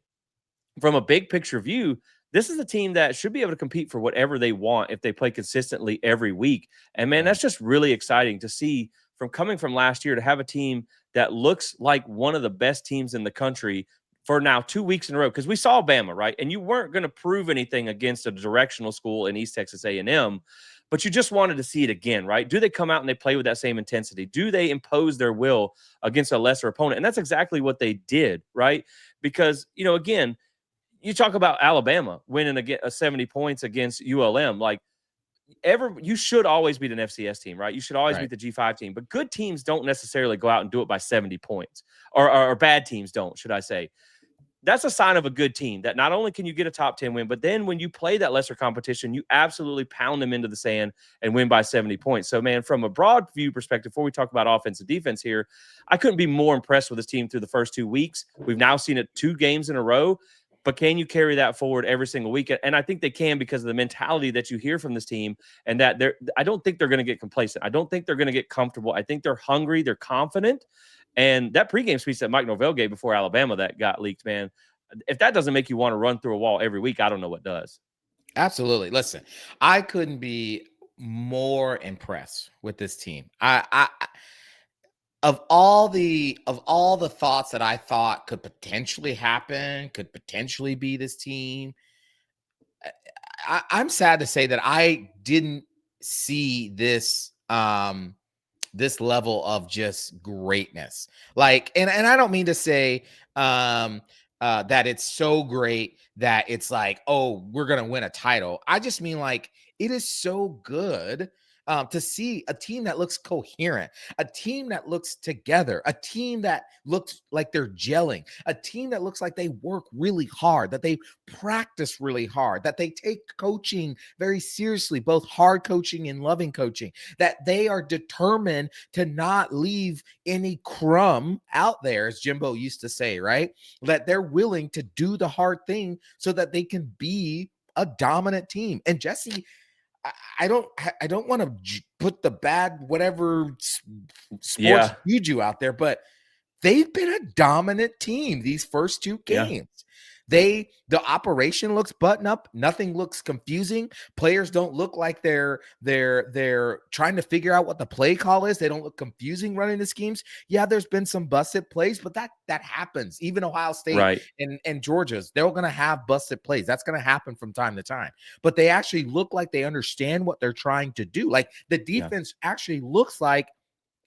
from a big picture view, this is a team that should be able to compete for whatever they want if they play consistently every week. And man, that's just really exciting to see from coming from last year to have a team that looks like one of the best teams in the country for now 2 weeks in a row. Because we saw Bama, right? And you weren't going to prove anything against a directional school in East Texas A&M. But you just wanted to see it again, right? Do they come out and they play with that same intensity? Do they impose their will against a lesser opponent? And that's exactly what they did, right? Because, again, you talk about Alabama winning 70 points against ULM. Like, you should always beat an FCS team, right? You should always beat the G5 team. But good teams don't necessarily go out and do it by 70 points. Or bad teams don't, should I say. That's a sign of a good team that not only can you get a top 10 win, but then when you play that lesser competition, you absolutely pound them into the sand and win by 70 points. So, man, from a broad view perspective, before we talk about offense and defense here, I couldn't be more impressed with this team through the first 2 weeks. We've now seen it 2 games in a row, but can you carry that forward every single week? And I think they can, because of the mentality that you hear from this team, and that I don't think they're going to get complacent. I don't think they're going to get comfortable. I think they're hungry. They're confident. And that pregame speech that Mike Norvell gave before Alabama that got leaked, man, if that doesn't make you want to run through a wall every week, I don't know what does. Absolutely. Listen, I couldn't be more impressed with this team. I of all the thoughts that I thought could potentially happen, could potentially be this team, I'm sad to say that I didn't see this this level of just greatness. Like, and I don't mean to say that it's so great that it's like, oh, we're gonna win a title. I just mean, like, it is so good to see a team that looks coherent, a team that looks together, a team that looks like they're gelling, a team that looks like they work really hard, that they practice really hard, that they take coaching very seriously, both hard coaching and loving coaching, that they are determined to not leave any crumb out there, as Jimbo used to say, right? That they're willing to do the hard thing so that they can be a dominant team. And Jesse, I don't want to put the bad whatever sports juju out there, but they've been a dominant team these first 2 games. The operation looks button up. Nothing looks confusing. Players don't look like they're trying to figure out what the play call is. They don't look confusing running the schemes. Yeah, there's been some busted plays, but that happens. Even Ohio State and Georgia's, they're going to have busted plays. That's going to happen from time to time. But they actually look like they understand what they're trying to do. Like, the defense actually looks like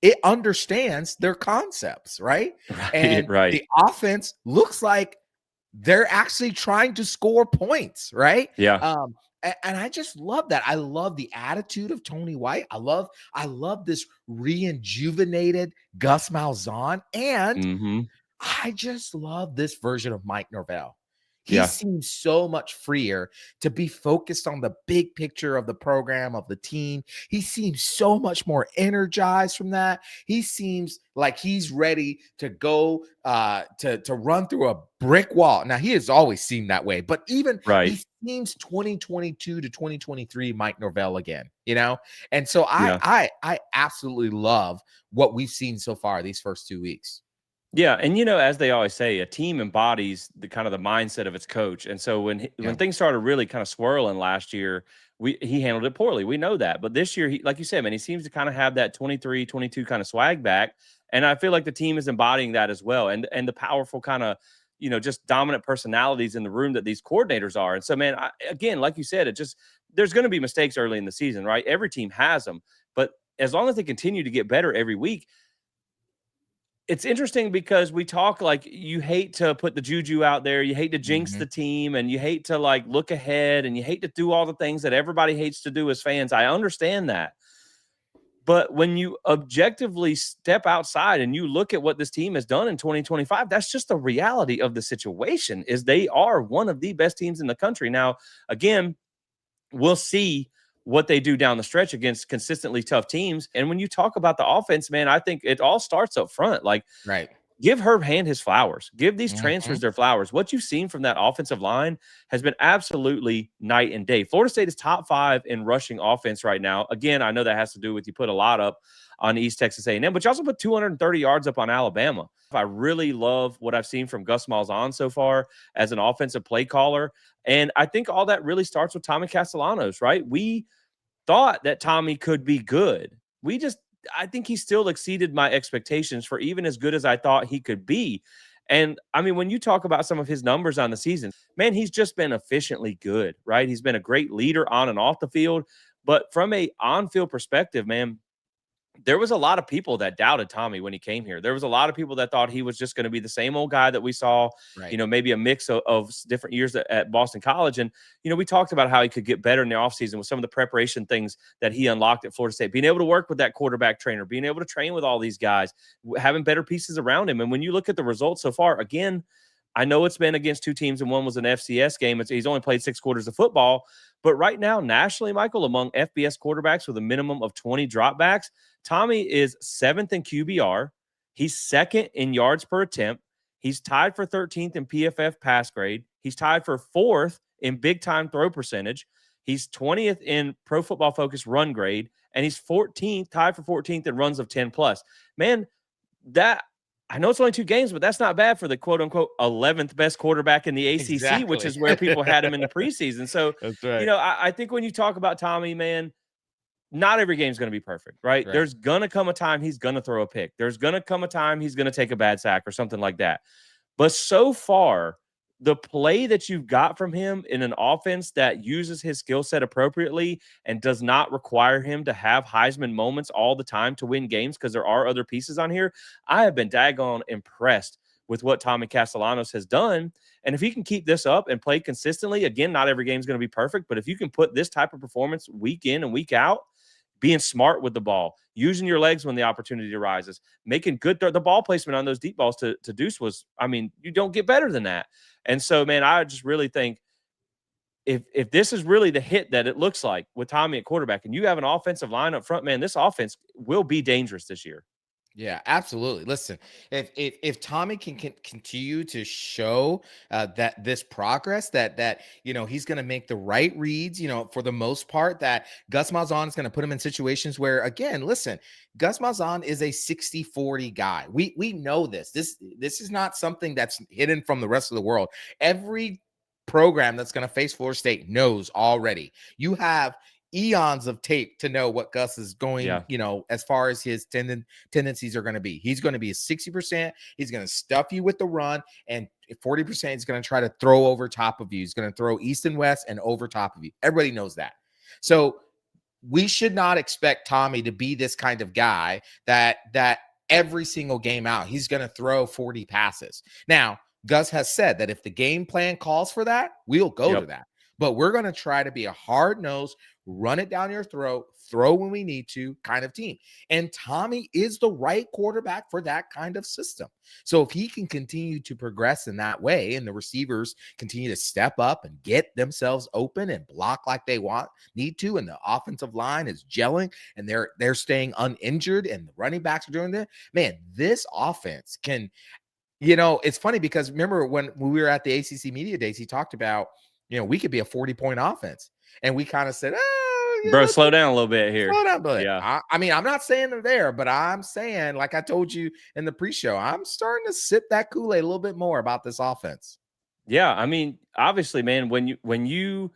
it understands their concepts, right? And the offense looks like they're actually trying to score points, right? And I just love that. I love the attitude of Tony White. I love this rejuvenated Gus Malzahn, and I just love this version of Mike Norvell. He seems so much freer to be focused on the big picture of the program, of the team. He seems so much more energized from that. He seems like he's ready to go to run through a brick wall. Now, he has always seemed that way, but even he seems 2022 to 2023 Mike Norvell again, And so I absolutely love what we've seen so far these first 2 weeks. Yeah, and as they always say, a team embodies the kind of the mindset of its coach. And so when Yeah. things started really kind of swirling last year, he handled it poorly. We know that. But this year, he, like you said, man, he seems to kind of have that 23, 22 kind of swag back. And I feel like the team is embodying that as well. And the powerful kind of, just dominant personalities in the room that these coordinators are. And so, man, again, like you said, there's going to be mistakes early in the season, right? Every team has them. But as long as they continue to get better every week, it's interesting because we talk like you hate to put the juju out there, you hate to jinx Mhm. the team, and you hate to like look ahead, and you hate to do all the things that everybody hates to do as fans. I understand that. But when you objectively step outside and you look at what this team has done in 2025, that's just the reality of the situation is they are one of the best teams in the country. Now, again, we'll see what they do down the stretch against consistently tough teams. And when you talk about the offense, man, I think it all starts up front. Like, Right. give Herb Hand his flowers. Give these transfers Mhm. their flowers. What you've seen from that offensive line has been absolutely night and day. Florida State is top 5 in rushing offense right now. Again, I know that has to do with you put a lot up on East Texas A&M, but you also put 230 yards up on Alabama. I really love what I've seen from Gus Malzahn so far as an offensive play caller. And I think all that really starts with Tommy Castellanos, right? We thought that Tommy could be good. I think he still exceeded my expectations for even as good as I thought he could be. And I mean, when you talk about some of his numbers on the season, man, he's just been efficiently good, right? He's been a great leader on and off the field. But from a on-field perspective, man, there was a lot of people that doubted Tommy when he came here. There was a lot of people that thought he was just going to be the same old guy that we saw, Right. maybe a mix of different years at Boston College. And, we talked about how he could get better in the offseason with some of the preparation things that he unlocked at Florida State, being able to work with that quarterback trainer, being able to train with all these guys, having better pieces around him. And when you look at the results so far, again, I know it's been against two teams and one was an FCS game. He's only played 6 quarters of football. But right now, nationally, Michael, among FBS quarterbacks with a minimum of 20 dropbacks, Tommy is 7th in QBR. He's 2nd in yards per attempt. He's tied for 13th in PFF pass grade. He's tied for 4th in big time throw percentage. He's 20th in Pro Football Focus run grade. And he's 14th, tied for 14th in runs of 10 plus. Man, that I know it's only 2 games, but that's not bad for the quote unquote 11th best quarterback in the ACC, which Exactly. is where people had him in the preseason. So, That's right. I think when you talk about Tommy, man, not every game's going to be perfect, right? Right. There's going to come a time he's going to throw a pick. There's going to come a time he's going to take a bad sack or something like that. But so far, the play that you've got from him in an offense that uses his skill set appropriately and does not require him to have Heisman moments all the time to win games because there are other pieces on here, I have been daggone impressed with what Tommy Castellanos has done. And if he can keep this up and play consistently, again, not every game is going to be perfect, but if you can put this type of performance week in and week out, being smart with the ball, using your legs when the opportunity arises, making good the ball placement on those deep balls to Deuce was, I mean, you don't get better than that. And so, man, I just really think if this is really the hit that it looks like with Tommy at quarterback, and you have an offensive line up front, man, this offense will be dangerous this year. Yeah, absolutely. Listen, if Tommy can continue to show that this progress, that he's going to make the right reads, for the most part, that Gus Malzahn is going to put him in situations where, again, listen, Gus Malzahn is a 60-40 guy. We know this. This is not something that's hidden from the rest of the world. Every program that's going to face Florida State knows already. You have eons of tape to know what Gus is going, Yeah. as far as his tendencies are going to be. He's going to be a 60%. He's going to stuff you with the run, and 40% he's going to try to throw over top of you. He's going to throw east and west and over top of you. Everybody knows that. So we should not expect Tommy to be this kind of guy that every single game out, he's going to throw 40 passes. Now, Gus has said that if the game plan calls for that, we'll go to Yep. that. But we're going to try to be a hard-nosed, run it down your throat, throw when we need to kind of team. And Tommy is the right quarterback for that kind of system. So if he can continue to progress in that way and the receivers continue to step up and get themselves open and block like they need to, and the offensive line is gelling and they're staying uninjured and the running backs are doing that, man, this offense can, it's funny because remember when we were at the ACC Media Days, he talked about, we could be a 40-point offense. And we kind of said, Bro, slow down a little bit here. Slow down, but Yeah. I mean, I'm not saying they're there, but I'm saying, like I told you in the pre-show, I'm starting to sip that Kool-Aid a little bit more about this offense. Yeah, I mean, obviously, man, when you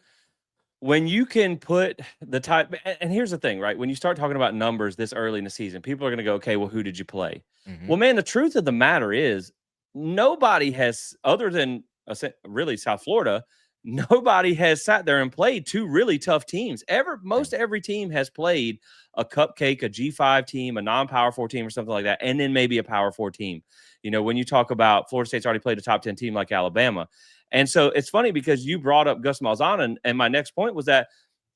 can put the type, and here's the thing, right? When you start talking about numbers this early in the season, people are going to go, okay, well, who did you play? Mm-hmm. Well, man, the truth of the matter is nobody has, other than really South Florida, nobody has sat there and played two really tough teams. Most every team has played a cupcake, a G5 team, a non-power 4 team or something like that, and then maybe a power 4 team. You know, when you talk about Florida State's already played a top 10 team like Alabama. And so it's funny because you brought up Gus Malzahn, and my next point was that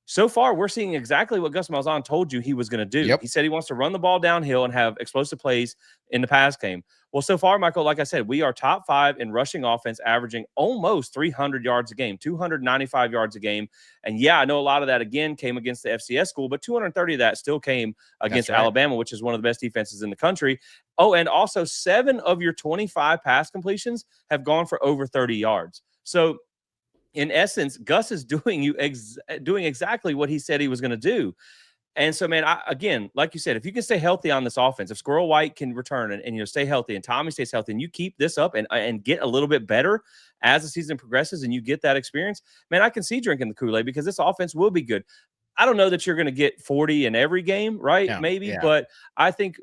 so far we're seeing exactly what Gus Malzahn told you he was going to do. Yep. He said he wants to run the ball downhill and have explosive plays in the pass game. Well, so far, Michael, like I said, we are top 5 in rushing offense, averaging almost 300 yards a game, 295 yards a game. And yeah, I know a lot of that, again, came against the FCS school, but 230 of that still came against Alabama, which is one of the best defenses in the country. Oh, and also 7 of your 25 pass completions have gone for over 30 yards. So in essence, Gus is doing doing exactly what he said he was going to do. And so, man, again, like you said, if you can stay healthy on this offense, if Squirrel White can return and stay healthy, and Tommy stays healthy, and you keep this up and get a little bit better as the season progresses, and you get that experience, man, I can see drinking the Kool-Aid because this offense will be good. I don't know that you're going to get 40 in every game, right? Yeah, Maybe, yeah. but I think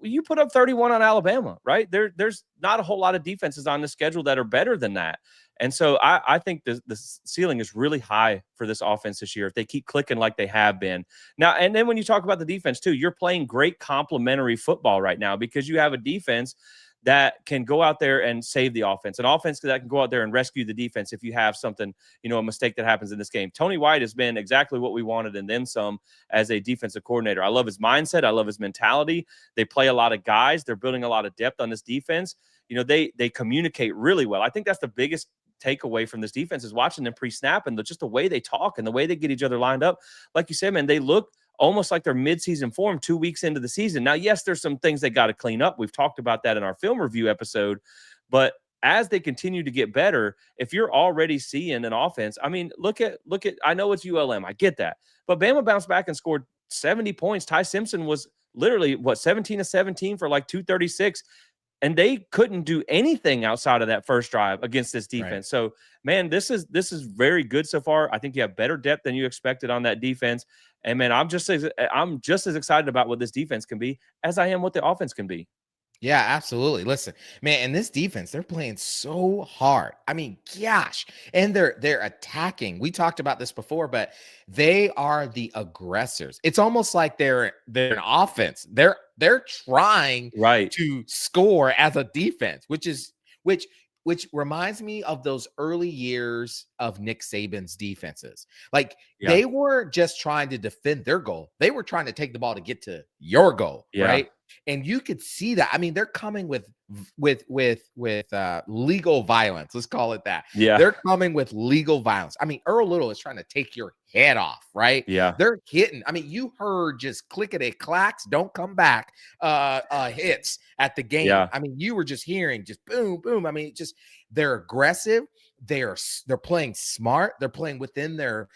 you put up 31 on Alabama, right? There's not a whole lot of defenses on the schedule that are better than that. And so I think the ceiling is really high for this offense this year if they keep clicking like they have been. Now, and then when you talk about the defense too, you're playing great complementary football right now because you have a defense that can go out there and save the offense, an offense that can go out there and rescue the defense if you have something, a mistake that happens in this game. Tony White has been exactly what we wanted and then some as a defensive coordinator. I love his mindset. I love his mentality. They play a lot of guys. They're building a lot of depth on this defense. They communicate really well. I think that's the biggest takeaway from this defense is watching them pre-snap and just the way they talk and the way they get each other lined up. Like you said, man, they look almost like they're mid-season form 2 weeks into the season. Now, yes, there's some things they got to clean up. We've talked about that in our film review episode, but as they continue to get better, if you're already seeing an offense, I mean, look at, I know it's ULM. I get that, but Bama bounced back and scored 70 points. Ty Simpson was literally 17 of 17 for like 236. And they couldn't do anything outside of that first drive against this defense. Right. So, man, this is very good so far. I think you have better depth than you expected on that defense. And man, I'm just as excited about what this defense can be as I am what the offense can be. Yeah, absolutely. Listen, man, and this defense, they're playing so hard. I mean, gosh, and they're attacking. We talked about this before, but they are the aggressors. It's almost like they're an offense. They're trying to score as a defense, which reminds me of those early years of Nick Saban's defenses. Like they were just trying to defend their goal. They were trying to take the ball to get to your goal, right? And you could see that. I mean, they're coming with legal violence. Let's call it that. Yeah. They're coming with legal violence. I mean, Earl Little is trying to take your head off, right? Yeah. They're hitting. I mean, you heard just clickety clacks, don't come back hits at the game. Yeah. I mean, you were just hearing just boom, boom. I mean, they're aggressive. They're playing smart. They're playing within their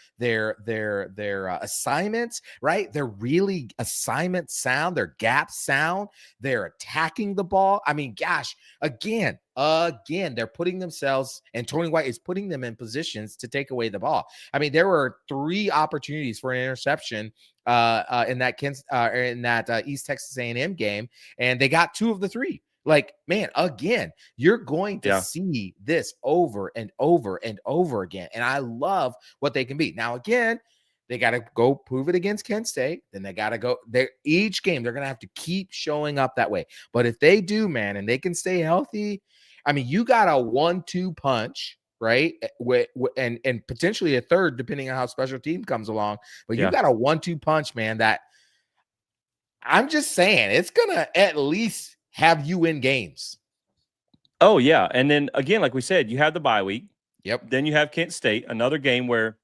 assignments, right? They're really assignment sound. They're gap sound. They're attacking the ball. I mean, gosh, again, they're putting themselves, and Tony White is putting them in positions to take away the ball. I mean, there were 3 opportunities for an interception in that East Texas A&M game, and they got 2 of the 3. Like, man, again, you're going to see this over and over and over again. And I love what they can be. Now, again, they got to go prove it against Kent State. Then they got to go there. Each game, they're going to have to keep showing up that way. But if they do, man, and they can stay healthy, I mean, you got a 1-2 punch, right? And potentially a third, depending on how special team comes along. But you got a 1-2 punch, man, that I'm just saying it's going to at least have you in games. Oh, yeah. And then again, like we said, you have the bye week. Yep. Then you have Kent State, another game where,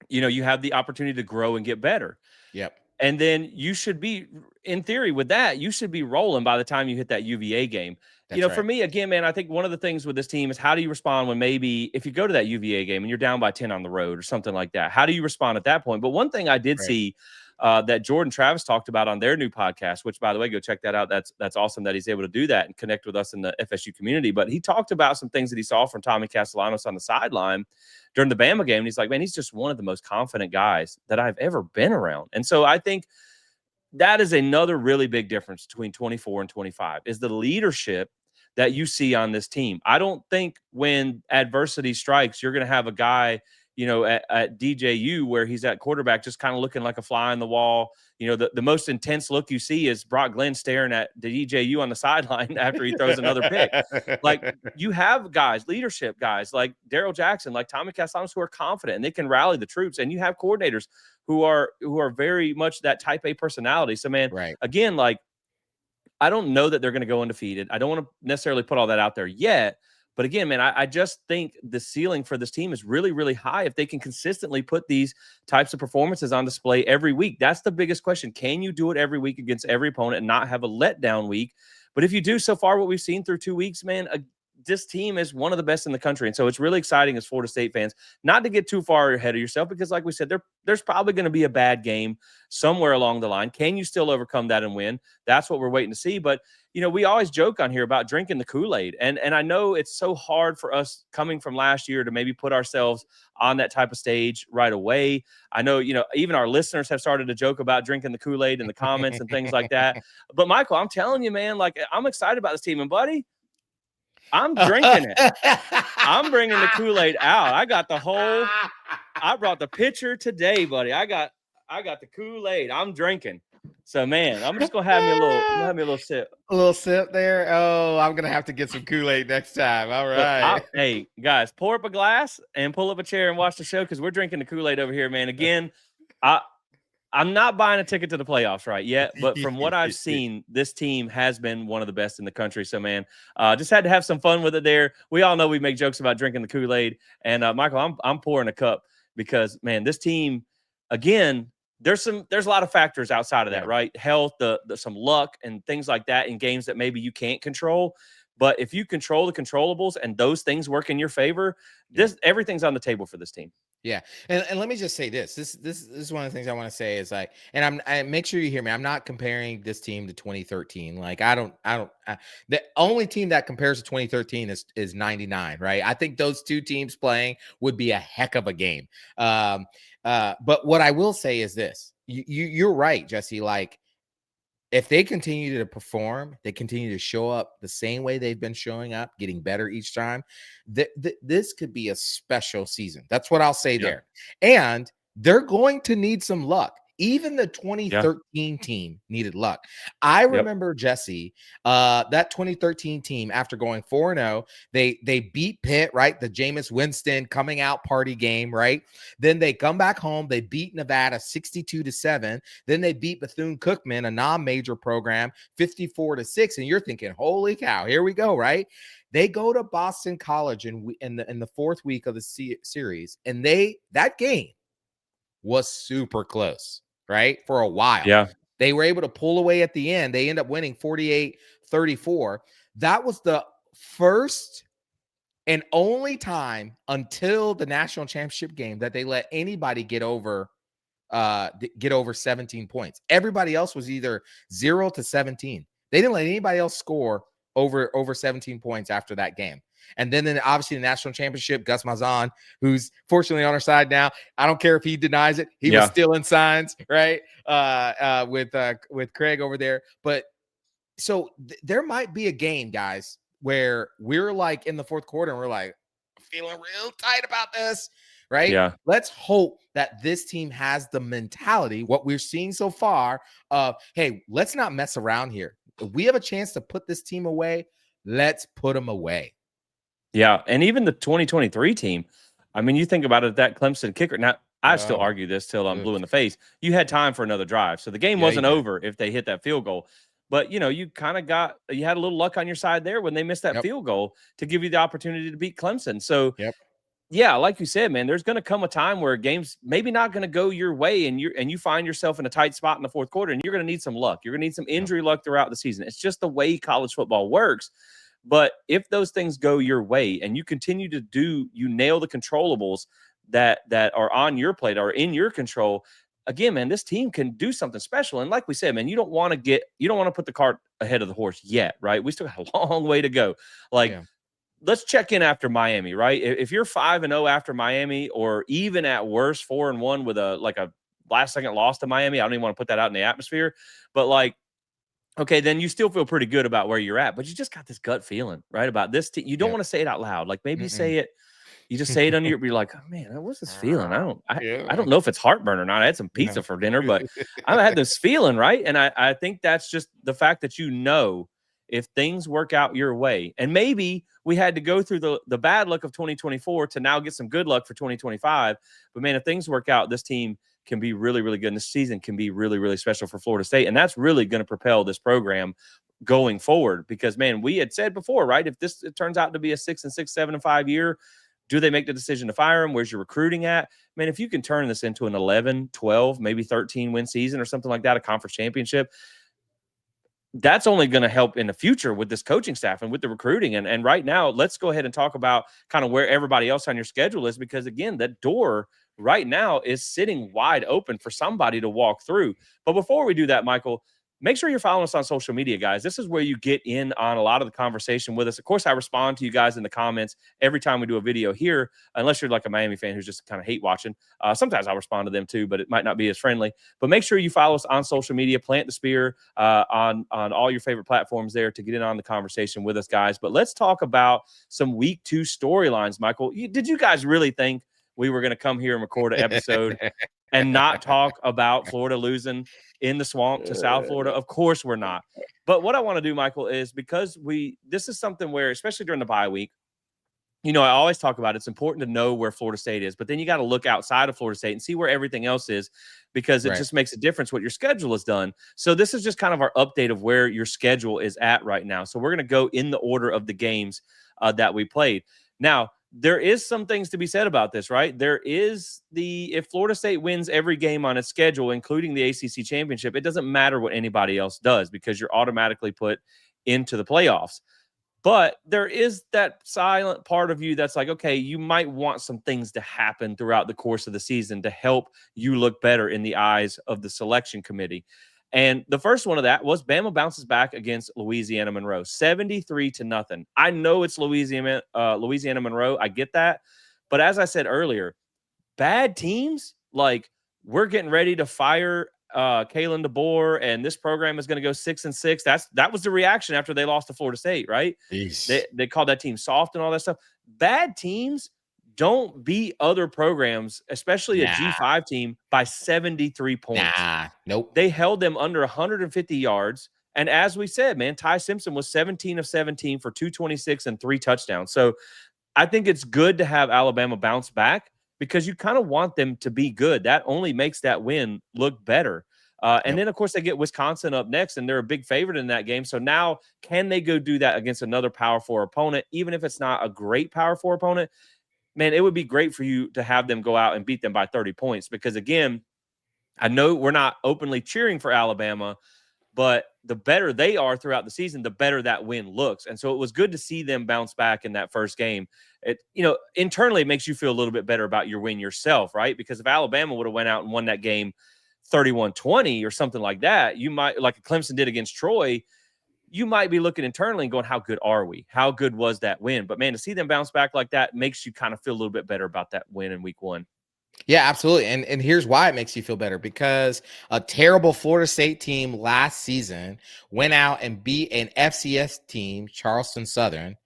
you have the opportunity to grow and get better. Yep. And then you should be, in theory, with that, you should be rolling by the time you hit that UVA game. That's For right. me, again, man, I think one of the things with this team is how do you respond when maybe if you go to that UVA game and you're down by 10 on the road or something like that? How do you respond at that point? But one thing I did Right. see that Jordan Travis talked about on their new podcast, which, by the way, go check that out. That's awesome that he's able to do that and connect with us in the FSU community. But he talked about some things that he saw from Tommy Castellanos on the sideline during the Bama game. And he's like, man, he's just one of the most confident guys that I've ever been around. And so I think that is another really big difference between 24 and 25 is the leadership that you see on this team. I don't think when adversity strikes, you're going to have a guy, at DJU where he's at quarterback just kind of looking like a fly on the wall. The most intense look you see is Brock Glenn staring at the DJU on the sideline after he throws another pick. Like you have guys, leadership guys like Daryl Jackson, like Tommy Castellanos, who are confident and they can rally the troops. And you have coordinators who are very much that type A personality. So, man, Right. Again, like I don't know that they're going to go undefeated. I don't want to necessarily put all that out there yet. But again, man, I just think the ceiling for this team is really, really high if they can consistently put these types of performances on display every week. That's the biggest question. Can you do it every week against every opponent and not have a letdown week? But if you do, so far what we've seen through 2 weeks, man, this team is one of the best in the country. And so it's really exciting as Florida State fans not to get too far ahead of yourself because, like we said, there's probably going to be a bad game somewhere along the line. Can you still overcome that and win? That's what we're waiting to see. But we always joke on here about drinking the Kool-Aid. And I know it's so hard for us coming from last year to maybe put ourselves on that type of stage right away. I know, even our listeners have started to joke about drinking the Kool-Aid in the comments and things like that. But Michael, I'm telling you, man, like I'm excited about this team. And buddy, I'm drinking it. I'm bringing the Kool-Aid out. I brought the pitcher today, buddy. I got the Kool-Aid. I'm drinking. So, man, I'm just gonna have me a little sip. A little sip there. Oh, I'm gonna have to get some Kool-Aid next time. All right. Hey, guys, pour up a glass and pull up a chair and watch the show because we're drinking the Kool-Aid over here, man. Again, I'm not buying a ticket to the playoffs right yet, but from what I've seen, this team has been one of the best in the country. So, man, just had to have some fun with it there. We all know we make jokes about drinking the Kool-Aid. And, Michael, I'm pouring a cup because, man, this team, again, there's a lot of factors outside of that, right? Health, some luck and things like that in games that maybe you can't control. But if you control the controllables and those things work in your favor, everything's on the table for this team. Yeah. And let me just say this. This is one of the things I want to say is like, and I make sure you hear me. I'm not comparing this team to 2013. Like the only team that compares to 2013 is 99, right? I think those two teams playing would be a heck of a game. But what I will say is this. You're right, Jesse. Like, if they continue to perform, they continue to show up the same way they've been showing up, getting better each time, this could be a special season. That's what I'll say there. And they're going to need some luck. Even the 2013 team needed luck. I remember, Jesse, that 2013 team, after going 4-0, they beat Pitt, right? The Jameis Winston coming out party game, right? Then they come back home. They beat Nevada 62-7. Then they beat Bethune-Cookman, a non-major program, 54-6. And you're thinking, holy cow, here we go, right? They go to Boston College in the fourth week of the series, and that game was super close, right? For a while. Yeah. They were able to pull away at the end. They end up winning 48-34. That was the first and only time until the national championship game that they let anybody get over 17 points. Everybody else was either 0 to 17. They didn't let anybody else score over 17 points after that game. And then obviously the national championship, Gus Malzahn, who's fortunately on our side now. I don't care if he denies it. He was still in signs, right? With Craig over there. But so there might be a game, guys, where we're like in the fourth quarter and we're like feeling real tight about this, right? Yeah. Let's hope that this team has the mentality, what we're seeing so far, of, hey, let's not mess around here. If we have a chance to put this team away, let's put them away. Yeah, and even the 2023 team, I mean, you think about it, that Clemson kicker. Now, I still argue this till I'm blue in the face. You had time for another drive, so the game wasn't over if they hit that field goal. But, you kind of you had a little luck on your side there when they missed that field goal to give you the opportunity to beat Clemson. So yeah, like you said, man, there's going to come a time where games maybe not going to go your way, and you find yourself in a tight spot in the fourth quarter, and you're going to need some luck. You're going to need some injury luck throughout the season. It's just the way college football works. But if those things go your way and you continue to you nail the controllables that are on your plate or in your control, again, man, this team can do something special. And like we said, man, you don't want to put the cart ahead of the horse yet, right? We still got a long way to go. Let's check in after Miami, right? If you're 5-0 after Miami, or even at worst 4-1 with a last second loss to Miami, I don't even want to put that out in the atmosphere, but okay, then you still feel pretty good about where you're at, but you just got this gut feeling, right, about this team. You don't want to say it out loud. Like maybe say it, you just say it under you're like, oh, man, what's this feeling? I don't know if it's heartburn or not. I had some pizza for dinner, but I had this feeling, right? And I think that's just the fact that if things work out your way, and maybe we had to go through the bad luck of 2024 to now get some good luck for 2025. But man, if things work out, this team can be really, really good. And this season can be really, really special for Florida State. And that's really going to propel this program going forward, because man, we had said before, right? If it turns out to be a 6-6, 7-5 year, do they make the decision to fire him? Where's your recruiting at? Man, if you can turn this into an 11, 12, maybe 13 win season or something like that, a conference championship, that's only going to help in the future with this coaching staff and with the recruiting. And right now, let's go ahead and talk about kind of where everybody else on your schedule is, because again, that door right now is sitting wide open for somebody to walk through. But before we do that, Michael, make sure you're following us on social media, guys. This is where you get in on a lot of the conversation with us. Of course, I respond to you guys in the comments every time we do a video here, unless you're like a Miami fan who's just kind of hate watching. Sometimes I'll respond to them too, but it might not be as friendly. But make sure you follow us on social media, Plant the Spear, on all your favorite platforms there to get in on the conversation with us, guys. But let's talk about some week 2 storylines, Michael. Did you guys really think we were going to come here and record an episode and not talk about Florida losing in the swamp to South Florida? Of course we're not. But what I want to do, Michael, is because this is something where, especially during the bye week, I always talk about it's important to know where Florida State is, but then you got to look outside of Florida State and see where everything else is, because it just makes a difference what your schedule has done. So this is just kind of our update of where your schedule is at right now. So we're going to go in the order of the games that we played. Now, there is some things to be said about this, right? There is if Florida State wins every game on its schedule, including the ACC championship, it doesn't matter what anybody else does, because you're automatically put into the playoffs. But there is that silent part of you that's like, okay, you might want some things to happen throughout the course of the season to help you look better in the eyes of the selection committee. And the first one of that was Bama bounces back against Louisiana Monroe, 73-0. I know it's Louisiana Monroe. I get that. But as I said earlier, bad teams, like, we're getting ready to fire Kalen DeBoer, and this program is going to go 6-6. That was the reaction after they lost to Florida State, right? They called that team soft and all that stuff. Bad teams don't beat other programs, especially a G5 team, by 73 points. Nope. They held them under 150 yards. And as we said, man, Ty Simpson was 17 of 17 for 226 and 3 touchdowns. So I think it's good to have Alabama bounce back, because you kind of want them to be good. That only makes that win look better. And then, of course, they get Wisconsin up next, and they're a big favorite in that game. So now, can they go do that against another Power 4 opponent, even if it's not a great Power 4 opponent? Man, it would be great for you to have them go out and beat them by 30 points, because, again, I know we're not openly cheering for Alabama, but the better they are throughout the season, the better that win looks. And so it was good to see them bounce back in that first game. It, internally, it makes you feel a little bit better about your win yourself, right? Because if Alabama would have went out and won that game 31-20 or something like that, you might, like Clemson did against Troy, you might be looking internally and going, how good are we? How good was that win? But man, to see them bounce back like that makes you kind of feel a little bit better about that win in week 1. Yeah, absolutely. And here's why it makes you feel better, because a terrible Florida State team last season went out and beat an FCS team, Charleston Southern,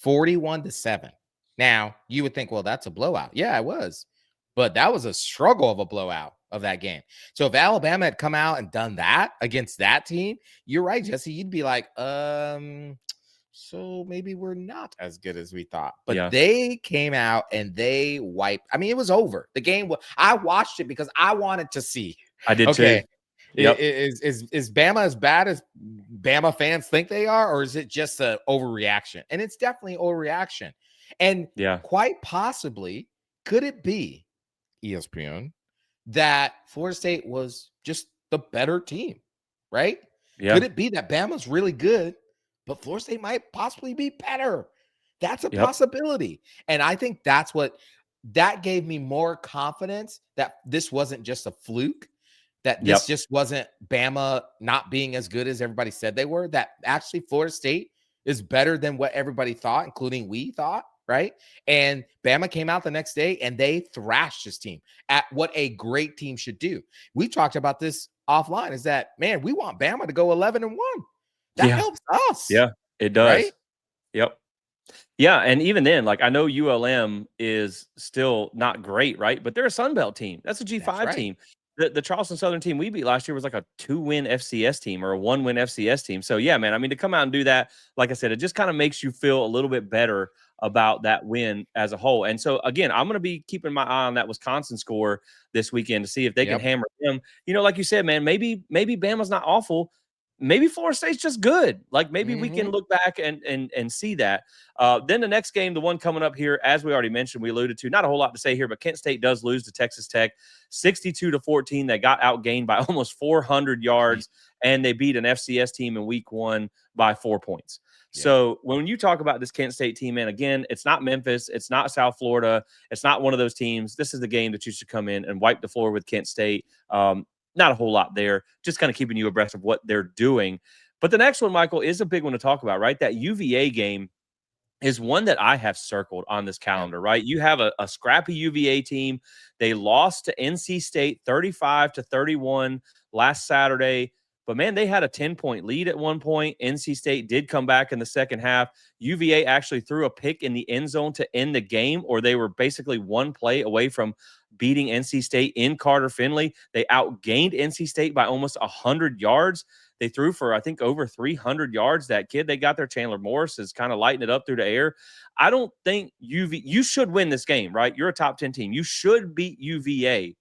41-7. Now, you would think, well, that's a blowout. Yeah, it was. But that was a struggle of a blowout of that game. So if Alabama had come out and done that against that team, you're right, Jesse, you'd be like, so maybe we're not as good as we thought. But they came out and they wiped. I mean, it was over. The game, I watched it because I wanted to see. I did too. Yep. Is Bama as bad as Bama fans think they are, or is it just an overreaction? And it's definitely overreaction. And Yeah. quite possibly, could it be, ESPN, that Florida State was just the better team, right? Yeah. Could it be that Bama's really good, but Florida State might possibly be better? That's a Yep. possibility. And I think that gave me more confidence that this wasn't just a fluke, that this Yep. just wasn't Bama not being as good as everybody said they were, that actually Florida State is better than what everybody thought, including we thought, right? And Bama came out the next day and they thrashed this team at what a great team should do. We talked about this offline, is that, man, we want Bama to go 11-1. That Yeah. helps us, Yeah. It right? does. Yep. Yeah, and even then, like I know ULM is still not great, right? But they're a Sun Belt team. That's a That's G5 right. team. The Charleston Southern team we beat last year was like a 2-win FCS team or a 1-win FCS team. So yeah, man, I mean to come out and do that, like I said, it just kind of makes you feel a little bit better about that win as a whole. And so again, I'm going to be keeping my eye on that Wisconsin score this weekend to see if they can Yep. hammer them. Like you said, man, maybe Bama's not awful. Maybe Florida State's just good. Like maybe we can look back and see that. Then the next game, the one coming up here, as we already mentioned, we alluded to, not a whole lot to say here, but Kent State does lose to Texas Tech 62-14. They got outgained by almost 400 yards, and they beat an FCS team in week 1 by 4 points. Yeah. So when you talk about this Kent State team, and again, it's not Memphis, it's not South Florida, it's not one of those teams. This is the game that you should come in and wipe the floor with Kent State. Not a whole lot there, just kind of keeping you abreast of what they're doing. But the next one, Michael, is a big one to talk about, right? That UVA game is one that I have circled on this calendar, right? You have a scrappy UVA team. They lost to NC State 35-31 last Saturday. But man, they had a 10-point lead at one point. NC State did come back in the second half. UVA actually threw a pick in the end zone to end the game, or they were basically one play away from beating NC State in Carter Finley. They outgained NC State by almost 100 yards. They threw for, I think, over 300 yards. That kid they got there, Chandler Morris, is kind of lighting it up through the air. I don't think you should win this game, right? You're a top 10 team. You should beat UVA.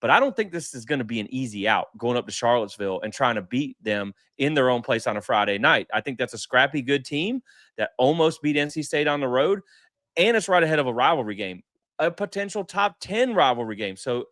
But I don't think this is going to be an easy out going up to Charlottesville and trying to beat them in their own place on a Friday night. I think that's a scrappy, good team that almost beat NC State on the road, and it's right ahead of a rivalry game, a potential top 10 rivalry game. So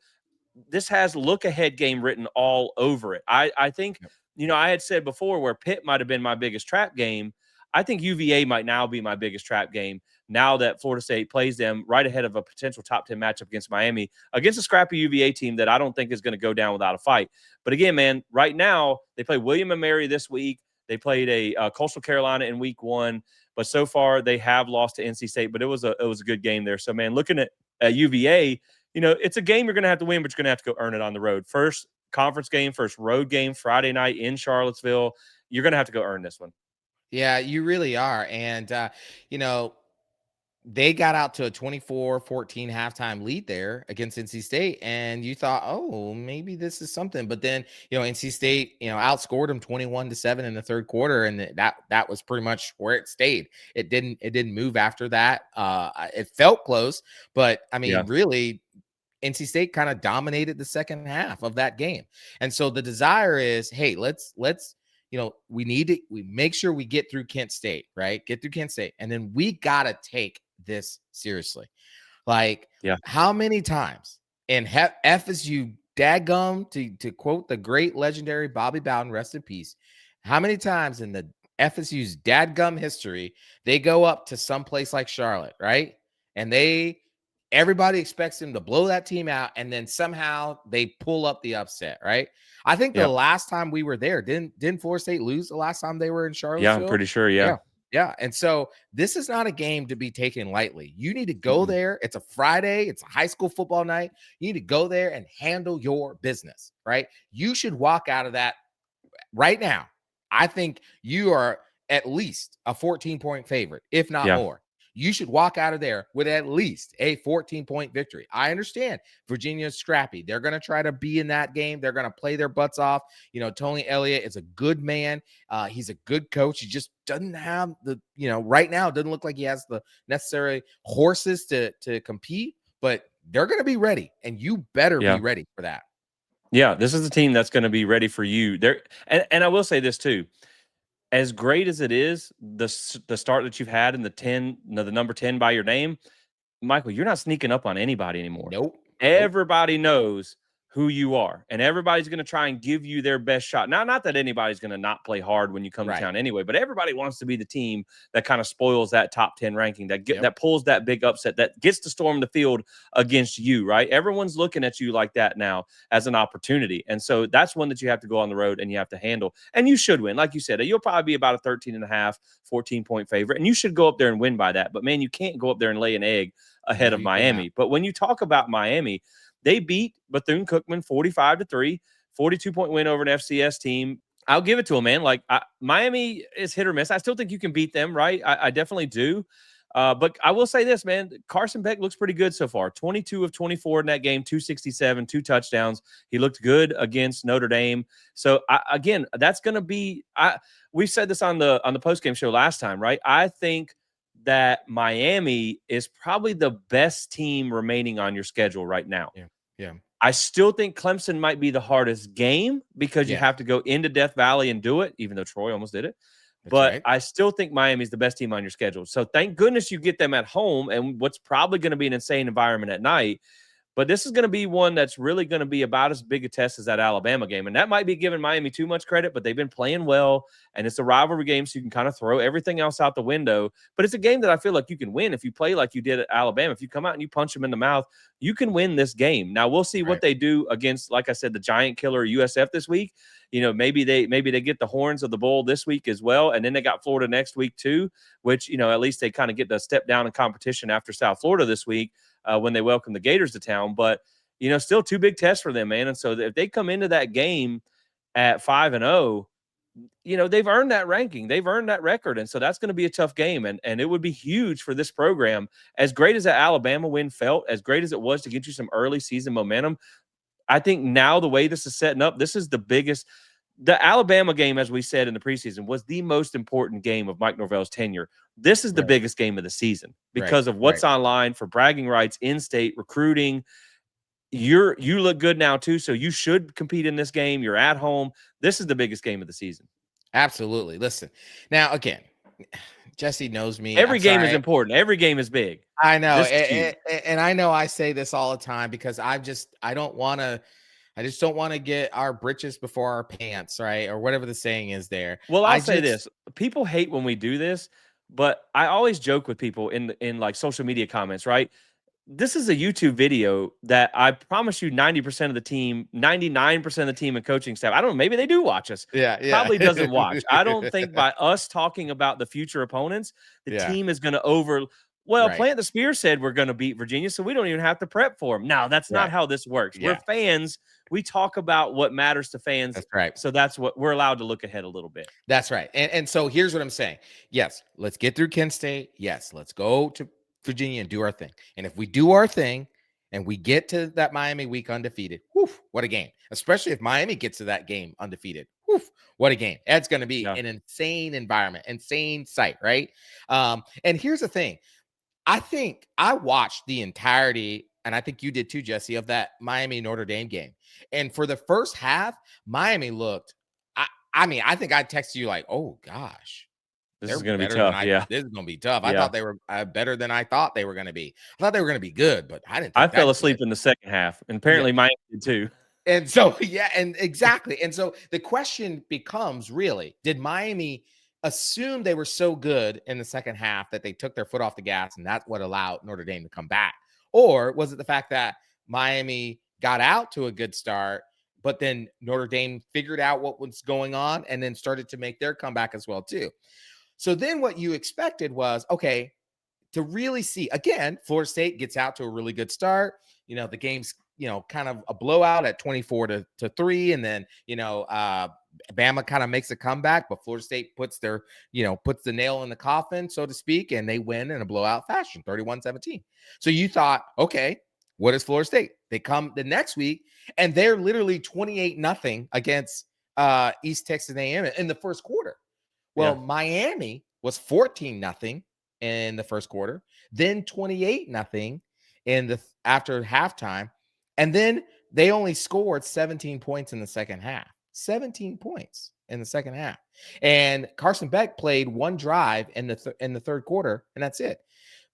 this has look ahead game written all over it. I think, I had said before where Pitt might have been my biggest trap game. I think UVA might now be my biggest trap game now that Florida State plays them right ahead of a potential top 10 matchup against Miami, against a scrappy UVA team that I don't think is going to go down without a fight. But again, man, right now they play William & Mary this week. They played a Coastal Carolina in week 1, but so far they have lost to NC State, but it was a good game there. So man, looking at UVA, it's a game you're going to have to win, but you're going to have to go earn it on the road. First conference game, first road game, Friday night in Charlottesville. You're going to have to go earn this one. Yeah, you really are. And, they got out to a 24-14 halftime lead there against NC State. And you thought, oh, maybe this is something. But then, NC State, outscored them 21-7 in the third quarter. And that was pretty much where it stayed. It didn't move after that. It felt close, but I mean, really, NC State kind of dominated the second half of that game. And so the desire is, hey, let's we make sure we get through Kent State, right? Get through Kent State. And then we got to take this seriously. Like, how many times in FSU dadgum, to quote the great legendary Bobby Bowden, rest in peace, how many times in the FSU's dadgum history they go up to some place like Charlotte, right? And everybody expects them to blow that team out, and then somehow they pull up the upset, right? I think the last time we were there, didn't Florida State lose the last time they were in Charlottesville? Yeah, I'm pretty sure. Yeah. And so this is not a game to be taken lightly. You need to go there. It's a Friday. It's a high school football night. You need to go there and handle your business, right? You should walk out of that right now. I think you are at least a 14-point favorite, if not more. You should walk out of there with at least a 14-point victory. I understand Virginia's scrappy. They're going to try to be in that game. They're going to play their butts off. Tony Elliott is a good man. He's a good coach. He just doesn't have right now, it doesn't look like he has the necessary horses to compete, but they're going to be ready, and you better be ready for that. Yeah, this is a team that's going to be ready for you. And I will say this too. as great as it is, the start that you've had in the number 10 by your name, Michael, you're not sneaking up on anybody anymore. Nope. Everybody knows who you are, and everybody's going to try and give you their best shot. Now, not that anybody's going to not play hard when you come to town anyway, but everybody wants to be the team that kind of spoils that top 10 ranking, that pulls that big upset, that gets to storm the field against you, right? Everyone's looking at you like that now as an opportunity. And so that's one that you have to go on the road and you have to handle. And you should win. Like you said, you'll probably be about a 13.5, 14-point favorite, and you should go up there and win by that. But, man, you can't go up there and lay an egg ahead of Miami. But when you talk about Miami, they beat Bethune-Cookman 45-3, 42-point win over an FCS team. I'll give it to them, man. Like, Miami is hit or miss. I still think you can beat them, right? I definitely do. But I will say this, man. Carson Beck looks pretty good so far. 22 of 24 in that game, 267, 2 touchdowns. He looked good against Notre Dame. So, again, that's going to be we said this on the postgame show last time, right? I think that Miami is probably the best team remaining on your schedule right now. Yeah. I still think Clemson might be the hardest game because you have to go into Death Valley and do it, even though Troy almost did it. But I still think Miami's the best team on your schedule. So thank goodness you get them at home and what's probably going to be an insane environment at night. But this is going to be one that's really going to be about as big a test as that Alabama game. And that might be giving Miami too much credit, but they've been playing well. And it's a rivalry game, so you can kind of throw everything else out the window. But it's a game that I feel like you can win if you play like you did at Alabama. If you come out and you punch them in the mouth, you can win this game. Now, we'll see what they do against, like I said, the giant killer USF this week. You know, maybe they get the horns of the bull this week as well. And then they got Florida next week too, which, at least they kind of get to step down in competition after South Florida this week. When they welcome the Gators to town. But, still 2 big tests for them, man. And so if they come into that game at 5-0, they've earned that ranking. They've earned that record. And so that's going to be a tough game. And it would be huge for this program. As great as that Alabama win felt, as great as it was to get you some early season momentum, I think now the way this is setting up, this is the biggest. The Alabama game, as we said in the preseason, was the most important game of Mike Norvell's tenure. This is the biggest game of the season because of what's online for bragging rights, in-state recruiting. You look good now too, so you should compete in this game. You're at home. This is the biggest game of the season. Absolutely. Listen, now again, Jesse knows me. Every game is important. Every game is big. I know, and I know I say this all the time because I just don't want to get our britches before our pants, right? Or whatever the saying is there. Well, I'll say this. People hate when we do this, but I always joke with people in like social media comments, right? This is a YouTube video that I promise you 90% of the team, 99% of the team and coaching staff, I don't know, maybe they do watch us. Probably doesn't watch. I don't think by us talking about the future opponents, the team is going to Plant the Spear said we're going to beat Virginia, so we don't even have to prep for them. No, that's not how this works. We're fans. We talk about what matters to fans. That's right. So that's what we're allowed to look ahead a little bit. That's right. And so here's what I'm saying. Yes, let's get through Kent State. Yes, let's go to Virginia and do our thing. And if we do our thing and we get to that Miami week undefeated, what a game. Especially if Miami gets to that game undefeated. What a game. That's going to be an insane environment, insane sight, right? And here's the thing. I think I watched the entirety, and I think you did too, Jesse, of that Miami Notre Dame game. And for the first half, Miami looked, I think I texted you like, oh gosh, this is going to be tough. This is going to be tough. I thought they were better than I thought they were going to be. I thought they were going to be good, but I didn't. I fell asleep in the second half, and apparently Miami did too. And so, and exactly. And so the question becomes really, did Miami assume they were so good in the second half that they took their foot off the gas and that's what allowed Notre Dame to come back? Or was it the fact that Miami got out to a good start, but then Notre Dame figured out what was going on and then started to make their comeback as well too? So then what you expected was, okay, to really see, again, Florida State gets out to a really good start. The game's, kind of a blowout at 24-3. And then, Bama kind of makes a comeback, but Florida State puts the nail in the coffin, so to speak, and they win in a blowout fashion, 31-17. So you thought, okay, what is Florida State? They come the next week and they're literally 28-0 against East Texas A&M in the first quarter. Well, Miami was 14-0 in the first quarter, then 28-0 after halftime, and then they only scored 17 points in the second half. 17 points. in the second half. And Carson Beck played one drive in the third quarter, and that's it.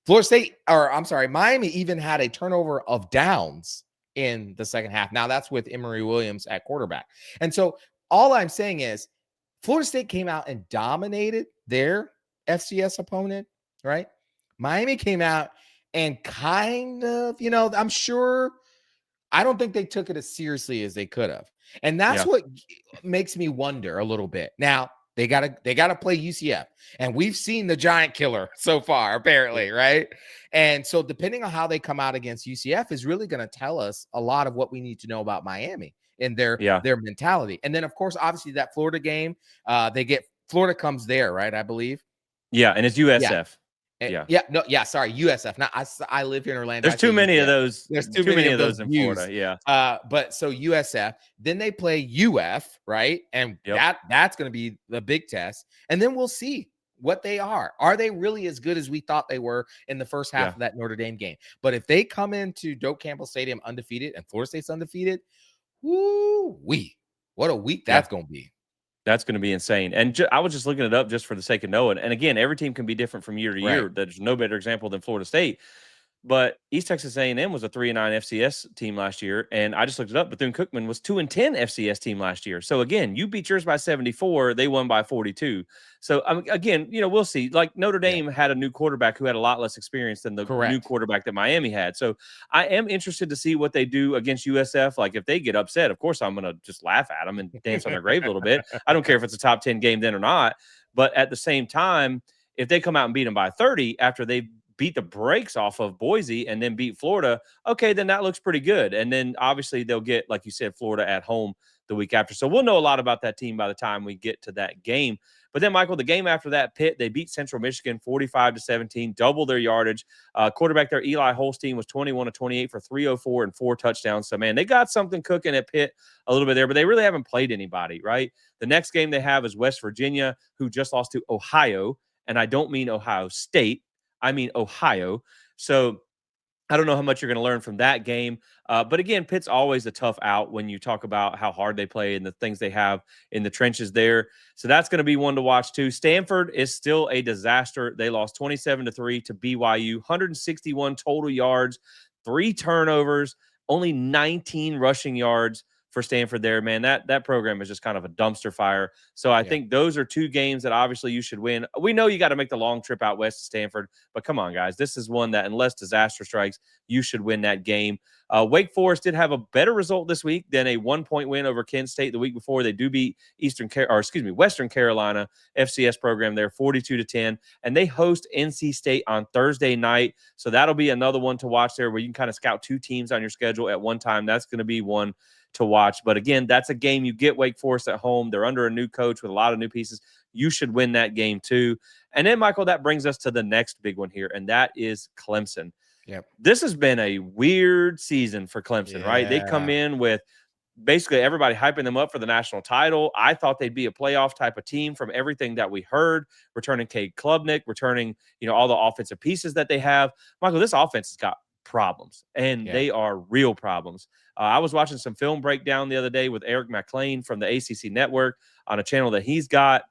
Miami even had a turnover of downs in the second half. Now that's with Emory Williams at quarterback. And so all I'm saying is Florida State came out and dominated their FCS opponent, right? Miami came out and kind of, I'm sure, I don't think they took it as seriously as they could have. And that's what makes me wonder a little bit. Now, they gotta play UCF, and we've seen the giant killer so far, apparently, right? And so, depending on how they come out against UCF, is really going to tell us a lot of what we need to know about Miami and their mentality. And then, of course, obviously that Florida game, Florida comes there, right? I believe. Yeah, and it's USF. Sorry, USF. Now I live here in Orlando. There's too many of those. There's too many of those in Florida. Yeah. But so USF, then they play UF, right? And that's going to be the big test. And then we'll see what they are. Are they really as good as we thought they were in the first half of that Notre Dame game? But if they come into Doak Campbell Stadium undefeated and Florida State's undefeated, what a week that's going to be. That's going to be insane. And I was just looking it up just for the sake of knowing. And again, every team can be different from year to year. There's no better example than Florida State. But East Texas A&M was a 3-9 FCS team last year, and I just looked it up. Bethune-Cookman was 2-10 FCS team last year. So again, you beat yours by 74, they won by 42. So again, we'll see. Like Notre Dame had a new quarterback who had a lot less experience than the new quarterback that Miami had. So I am interested to see what they do against USF. Like if they get upset, of course I'm going to just laugh at them and dance on their grave a little bit. I don't care if it's a top 10 game then or not. But at the same time, if they come out and beat them by 30 after they've beat the brakes off of Boise and then beat Florida, okay, then that looks pretty good. And then obviously they'll get, like you said, Florida at home the week after. So we'll know a lot about that team by the time we get to that game. But then, Michael, the game after that, Pitt, they beat Central Michigan 45-17, double their yardage. Quarterback there, Eli Holstein, was 21-28 for 304 and 4 touchdowns. So, man, they got something cooking at Pitt a little bit there, but they really haven't played anybody, right? The next game they have is West Virginia, who just lost to Ohio. And I don't mean Ohio State. I mean Ohio. So I don't know how much you're going to learn from that game. But again, Pitt's always a tough out when you talk about how hard they play and the things they have in the trenches there. So that's going to be one to watch too. Stanford is still a disaster. They lost 27-3 to BYU, 161 total yards, 3 turnovers, only 19 rushing yards for Stanford there, man. That program is just kind of a dumpster fire. So I think those are 2 games that obviously you should win. We know you got to make the long trip out west to Stanford, but come on, guys. This is one that, unless disaster strikes, you should win that game. Wake Forest did have a better result this week than a 1-point win over Kent State the week before. They do beat Western Carolina FCS program there 42-10, and they host NC State on Thursday night. So that'll be another one to watch there where you can kind of scout 2 teams on your schedule at one time. That's going to be one to watch. But again, that's a game you get Wake Forest at home. They're under a new coach with a lot of new pieces. You should win that game too. And then, Michael, that brings us to the next big one here, and that is Clemson. Yep. This has been a weird season for Clemson, right? They come in with basically everybody hyping them up for the national title. I thought they'd be a playoff type of team from everything that we heard, returning Cade Klubnik, returning, all the offensive pieces that they have. Michael, this offense has got problems, and they are real problems. I was watching some film breakdown the other day with Eric McLean from the ACC Network on a channel that he's got,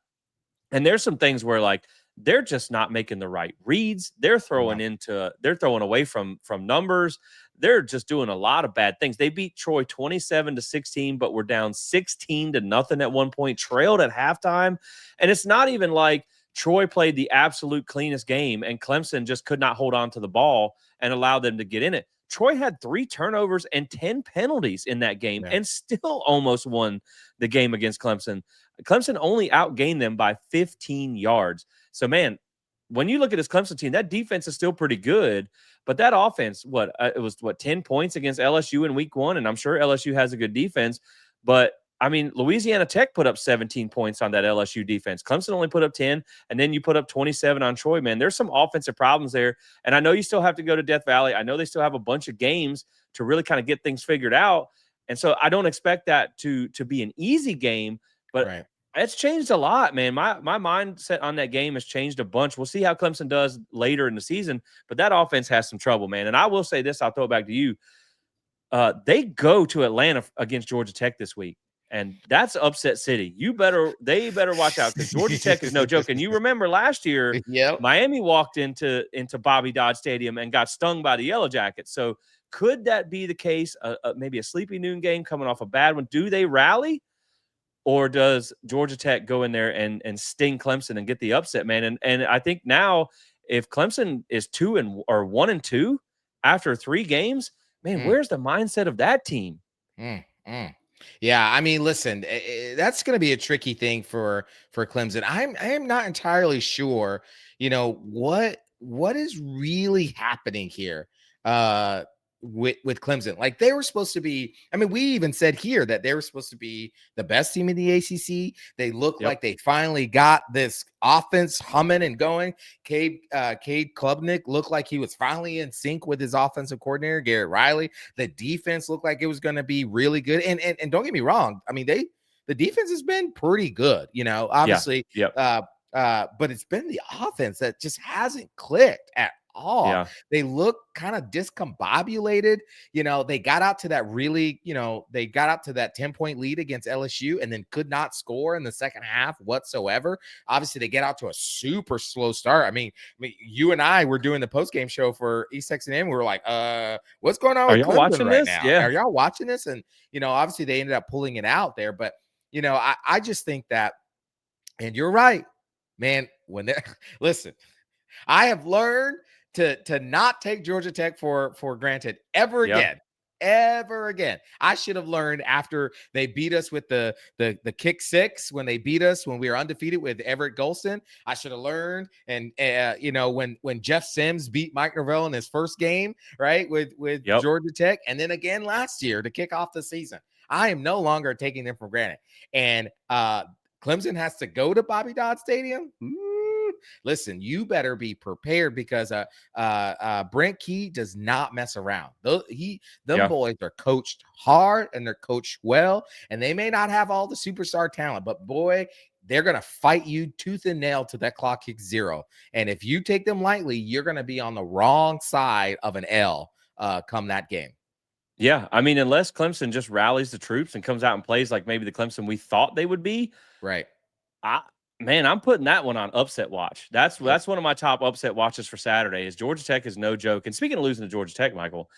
and there's some things where, like, they're just not making the right reads. They're throwing away from numbers. They're just doing a lot of bad things. They beat Troy 27-16, but were down 16-0 at one point, trailed at halftime. And it's not even like Troy played the absolute cleanest game and Clemson just could not hold on to the ball and allow them to get in it. Troy had 3 turnovers and 10 penalties in that game and still almost won the game against Clemson. Clemson only outgained them by 15 yards. So, man, when you look at this Clemson team, that defense is still pretty good, but that offense, it was 10 points against LSU in week 1, and I'm sure LSU has a good defense, but I mean, Louisiana Tech put up 17 points on that LSU defense. Clemson only put up 10, and then you put up 27 on Troy, man. There's some offensive problems there, and I know you still have to go to Death Valley. I know they still have a bunch of games to really kind of get things figured out, and so I don't expect that to be an easy game, but it's changed a lot, man. My mindset on that game has changed a bunch. We'll see how Clemson does later in the season, but that offense has some trouble, man. And I will say this, I'll throw it back to you. They go to Atlanta against Georgia Tech this week. And that's upset city. They better watch out, because Georgia Tech is no joke. And you remember last year, Yep. Miami walked into Bobby Dodd Stadium and got stung by the Yellow Jackets. So could that be the case? Maybe a sleepy noon game coming off a bad one. Do they rally? Or does Georgia Tech go in there and sting Clemson and get the upset, man? And I think now, if Clemson is 1-2 after 3 games, man, where's the mindset of that team? Yeah, I mean, listen, that's going to be a tricky thing for Clemson. I am not entirely sure, what is really happening here. With Clemson. Like, they were supposed to be, I mean, we even said here that they were supposed to be the best team in the ACC. They look like they finally got this offense humming and going. Cade Klubnik looked like he was finally in sync with his offensive coordinator, Garrett Riley. The defense looked like it was going to be really good. And don't get me wrong, I mean, the defense has been pretty good, obviously. But it's been the offense that just hasn't clicked at all. Yeah. They look kind of discombobulated. They got out to that 10-point lead against LSU and then could not score in the second half whatsoever. Obviously, they get out to a super slow start. I mean, you and I were doing the post-game show for East Texas A&M. We were like, what's going on with Clemson right now? Yeah. Are y'all watching this? And, obviously they ended up pulling it out there. But, I just think that, and you're right, man, listen, I have learned to not take Georgia Tech for granted ever again. I should have learned after they beat us with the kick six, when they beat us when we were undefeated with Everett Golston. I should have learned, and when Jeff Sims beat Mike Norvell in his first game, right, with Georgia Tech, and then again last year to kick off the season. I am no longer taking them for granted. And Clemson has to go to Bobby Dodd Stadium. Listen, you better be prepared, because Brent Key does not mess around. Them boys are coached hard and they're coached well, and they may not have all the superstar talent, but boy, they're going to fight you tooth and nail to that clock kick 0. And if you take them lightly, you're going to be on the wrong side of an L come that game. Yeah, I mean, unless Clemson just rallies the troops and comes out and plays like maybe the Clemson we thought they would be, right? I'm putting that one on upset watch. That's one of my top upset watches for Saturday. Is Georgia Tech is no joke. And speaking of losing to Georgia Tech, Michael,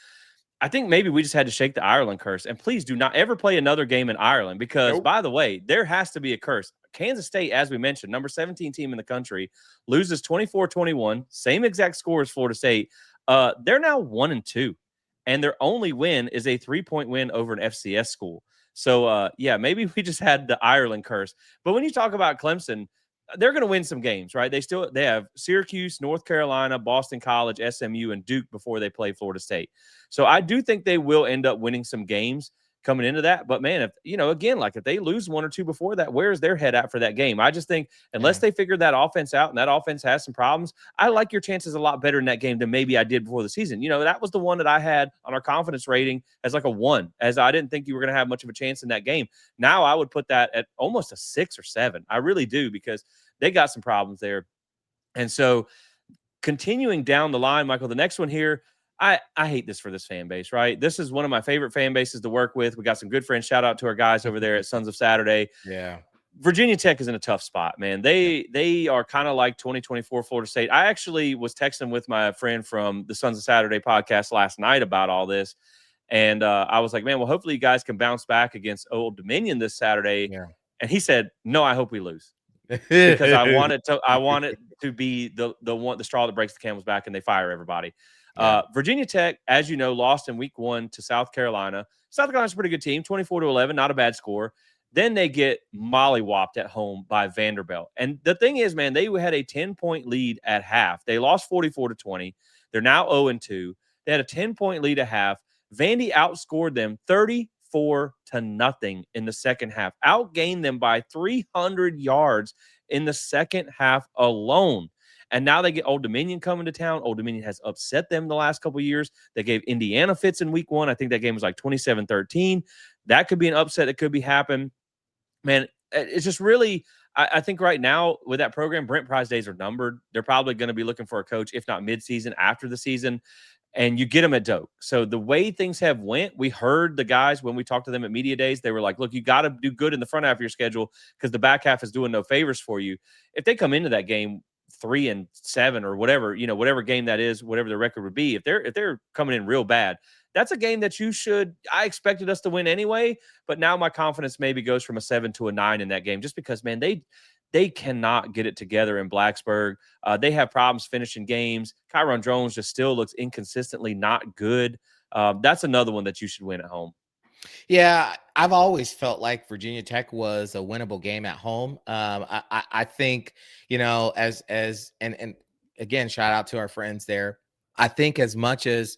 I think maybe we just had to shake the Ireland curse. And please do not ever play another game in Ireland, because, by the way, there has to be a curse. Kansas State, as we mentioned, number 17 team in the country, loses 24-21, same exact score as Florida State. They're now 1-2, and their only win is a 3-point win over an FCS school. So, maybe we just had the Ireland curse. But when you talk about Clemson, they're going to win some games, right? They have Syracuse, North Carolina, Boston College, SMU, and Duke before they play Florida State. So I do think they will end up winning some games coming into that. But, man, if they lose 1 or 2 before that, where's their head at for that game? I just think unless they figure that offense out, and that offense has some problems, I like your chances a lot better in that game than maybe I did before the season. That was the one that I had on our confidence rating as like a 1, as I didn't think you were going to have much of a chance in that game. Now I would put that at almost a 6 or 7. I really do, because they got some problems there. And so continuing down the line, Michael, the next one here, I hate this for this fan base, right? This is one of my favorite fan bases to work with. We got some good friends. Shout out to our guys over there at Sons of Saturday. Yeah. Virginia Tech is in a tough spot, man. They are kind of like 2024 Florida State. I actually was texting with my friend from the Sons of Saturday podcast last night about all this. And I was like, man, well, hopefully you guys can bounce back against Old Dominion this Saturday. Yeah. And he said, no, I hope we lose. Because I want it to be the straw that breaks the camel's back and they fire everybody. Yeah. Virginia Tech, as you know, lost in week 1 to South Carolina. South Carolina's a pretty good team, 24-11, not a bad score. Then they get mollywopped at home by Vanderbilt. And the thing is, man, they had a 10-point lead at half. They lost 44-20. They're now 0-2. They had a 10-point lead at half. Vandy outscored them 34-0 in the second half. Outgained them by 300 yards in the second half alone. And now they get Old Dominion coming to town. Old Dominion has upset them the last couple of years. They gave Indiana fits in week 1. I think that game was like 27-13. That could be an upset that could be happening. Man, it's just really, I think right now with that program, Brent Pry's days are numbered. They're probably going to be looking for a coach, if not midseason, after the season. and you get them at Doak. So the way things have went, we heard the guys when we talked to them at media days, they were like, look, you got to do good in the front half of your schedule because the back half is doing no favors for you. If they come into that game 3-7 or whatever, whatever game that is, whatever the record would be, if they're coming in real bad, that's a game that I expected us to win anyway, but now my confidence maybe goes from a 7 to a 9 in that game just because, man, they cannot get it together in Blacksburg. They have problems finishing games. Kyron Jones just still looks inconsistently not good. That's another one that you should win at home. Yeah, I've always felt like Virginia Tech was a winnable game at home. I think, and again, shout out to our friends there. I think as much as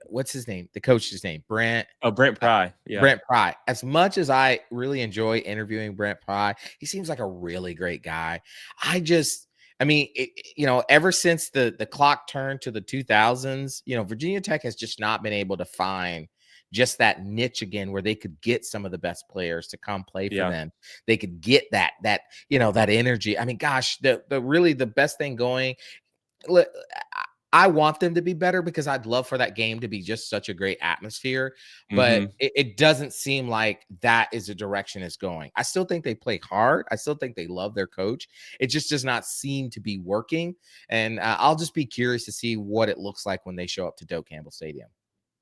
what's his name? The coach's name, Brent. Oh, Brent Pry. Yeah. Brent Pry. As much as I really enjoy interviewing Brent Pry, he seems like a really great guy. Ever since the clock turned to the 2000s, Virginia Tech has just not been able to find just that niche again where they could get some of the best players to come play for them. They could get that energy. I mean, gosh, the best thing going. I want them to be better because I'd love for that game to be just such a great atmosphere, but it doesn't seem like that is the direction it's going. I still think they play hard. I still think they love their coach. It just does not seem to be working. And I'll just be curious to see what it looks like when they show up to Doak Campbell Stadium.